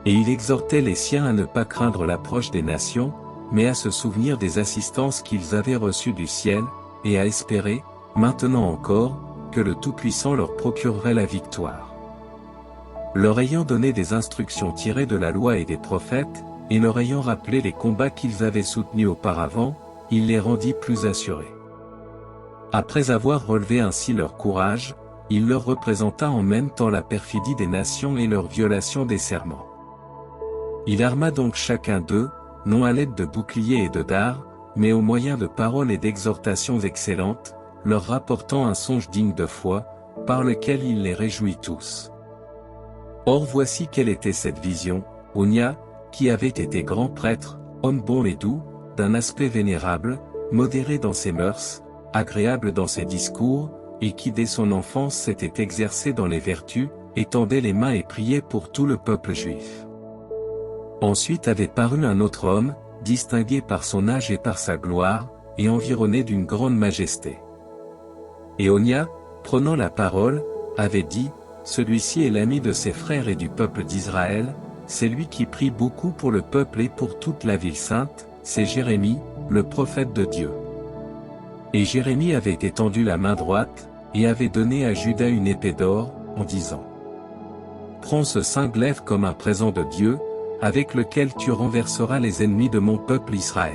Et il exhortait les siens à ne pas craindre l'approche des nations, mais à se souvenir des assistances qu'ils avaient reçues du ciel, et à espérer, maintenant encore, que le Tout-Puissant leur procurerait la victoire. Leur ayant donné des instructions tirées de la loi et des prophètes, et leur ayant rappelé les combats qu'ils avaient soutenus auparavant, il les rendit plus assurés. Après avoir relevé ainsi leur courage, il leur représenta en même temps la perfidie des nations et leur violation des serments. Il arma donc chacun d'eux, non à l'aide de boucliers et de dards, mais au moyen de paroles et d'exhortations excellentes, leur rapportant un songe digne de foi, par lequel il les réjouit tous. Or voici quelle était cette vision: Onia, qui avait été grand prêtre, homme bon et doux, d'un aspect vénérable, modéré dans ses mœurs, agréable dans ses discours, et qui dès son enfance s'était exercé dans les vertus, étendait les mains et priait pour tout le peuple juif. Ensuite avait paru un autre homme, distingué par son âge et par sa gloire, et environné d'une grande majesté. Et Onia, prenant la parole, avait dit, celui-ci est l'ami de ses frères et du peuple d'Israël, c'est lui qui prie beaucoup pour le peuple et pour toute la ville sainte, c'est Jérémie, le prophète de Dieu. Et Jérémie avait étendu la main droite, et avait donné à Juda une épée d'or, en disant: Prends ce saint glaive comme un présent de Dieu, avec lequel tu renverseras les ennemis de mon peuple Israël.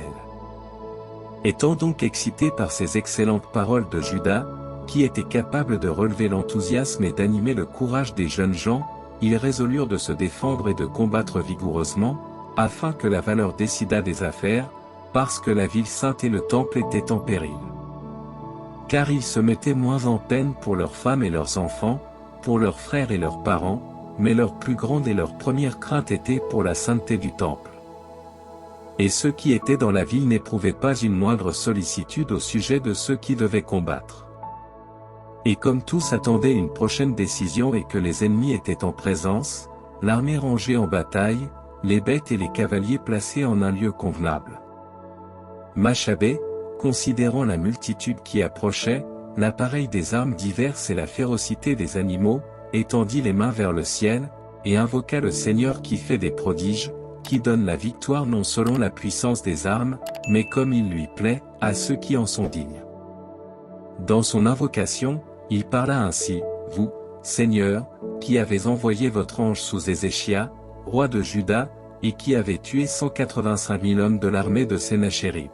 Étant donc excité par ces excellentes paroles de Juda, qui était capable de relever l'enthousiasme et d'animer le courage des jeunes gens, ils résolurent de se défendre et de combattre vigoureusement, afin que la valeur décidât des affaires, parce que la ville sainte et le temple étaient en péril. Car ils se mettaient moins en peine pour leurs femmes et leurs enfants, pour leurs frères et leurs parents, mais leur plus grande et leur première crainte était pour la sainteté du temple. Et ceux qui étaient dans la ville n'éprouvaient pas une moindre sollicitude au sujet de ceux qui devaient combattre. Et comme tous attendaient une prochaine décision et que les ennemis étaient en présence, l'armée rangée en bataille, les bêtes et les cavaliers placés en un lieu convenable. Machabée, considérant la multitude qui approchait, l'appareil des armes diverses et la férocité des animaux, étendit les mains vers le ciel, et invoqua le Seigneur qui fait des prodiges, qui donne la victoire non selon la puissance des armes, mais comme il lui plaît, à ceux qui en sont dignes. Dans son invocation, il parla ainsi, vous, Seigneur, qui avez envoyé votre ange sous Ézéchia, roi de Juda, et qui avez tué 185 000 hommes de l'armée de Sénachérib.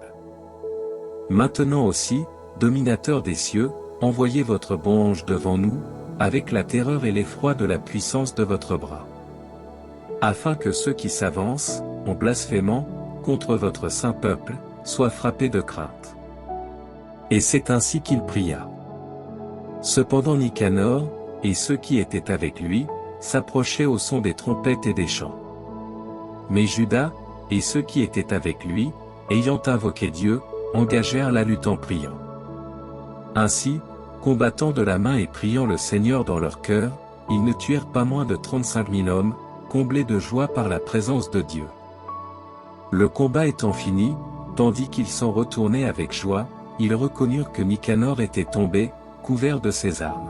Maintenant aussi, dominateur des cieux, envoyez votre bon ange devant nous, avec la terreur et l'effroi de la puissance de votre bras. Afin que ceux qui s'avancent, en blasphémant, contre votre saint peuple, soient frappés de crainte. Et c'est ainsi qu'il pria. Cependant Nicanor, et ceux qui étaient avec lui, s'approchaient au son des trompettes et des chants. Mais Judas, et ceux qui étaient avec lui, ayant invoqué Dieu, engagèrent la lutte en priant. Ainsi, combattant de la main et priant le Seigneur dans leur cœur, ils ne tuèrent pas moins de 35 000 hommes, comblés de joie par la présence de Dieu. Le combat étant fini, tandis qu'ils s'en retournaient avec joie, ils reconnurent que Nicanor était tombé, couvert de ses armes.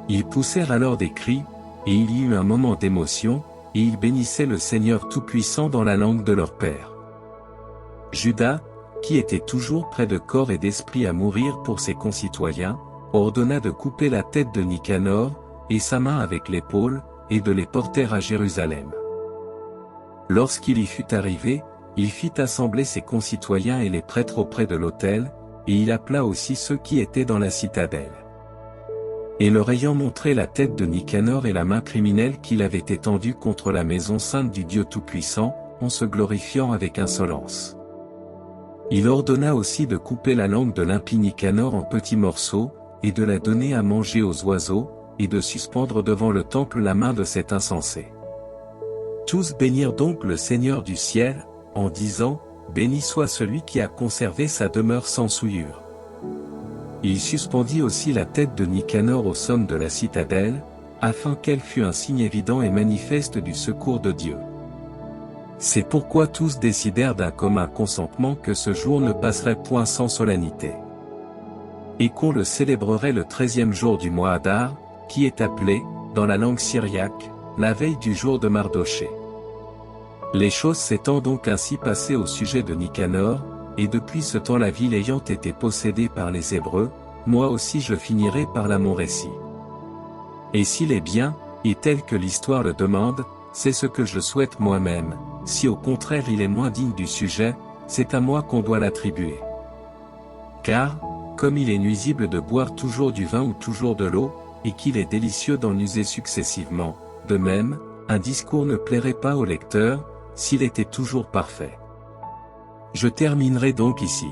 Ils poussèrent alors des cris, et il y eut un moment d'émotion, et ils bénissaient le Seigneur Tout-Puissant dans la langue de leur père. Judas, qui était toujours près de corps et d'esprit à mourir pour ses concitoyens, ordonna de couper la tête de Nicanor, et sa main avec l'épaule, et de les porter à Jérusalem. Lorsqu'il y fut arrivé, il fit assembler ses concitoyens et les prêtres auprès de l'autel, et il appela aussi ceux qui étaient dans la citadelle. Et leur ayant montré la tête de Nicanor et la main criminelle qu'il avait étendue contre la maison sainte du Dieu Tout-Puissant, en se glorifiant avec insolence. Il ordonna aussi de couper la langue de l'impie Nicanor en petits morceaux, et de la donner à manger aux oiseaux, et de suspendre devant le temple la main de cet insensé. Tous bénirent donc le Seigneur du ciel, en disant, « Béni soit celui qui a conservé sa demeure sans souillure. » Il suspendit aussi la tête de Nicanor au somme de la citadelle, afin qu'elle fût un signe évident et manifeste du secours de Dieu. C'est pourquoi tous décidèrent d'un commun consentement que ce jour ne passerait point sans solennité. Et qu'on le célébrerait le 13e jour du mois Adar, qui est appelé, dans la langue syriaque, la veille du jour de Mardochée. Les choses s'étant donc ainsi passées au sujet de Nicanor, et depuis ce temps la ville ayant été possédée par les Hébreux, moi aussi je finirai par là mon récit. Et s'il est bien, et tel que l'histoire le demande, c'est ce que je souhaite moi-même, si au contraire il est moins digne du sujet, c'est à moi qu'on doit l'attribuer. Car, comme il est nuisible de boire toujours du vin ou toujours de l'eau, et qu'il est délicieux d'en user successivement, de même, un discours ne plairait pas au lecteur, s'il était toujours parfait. Je terminerai donc ici.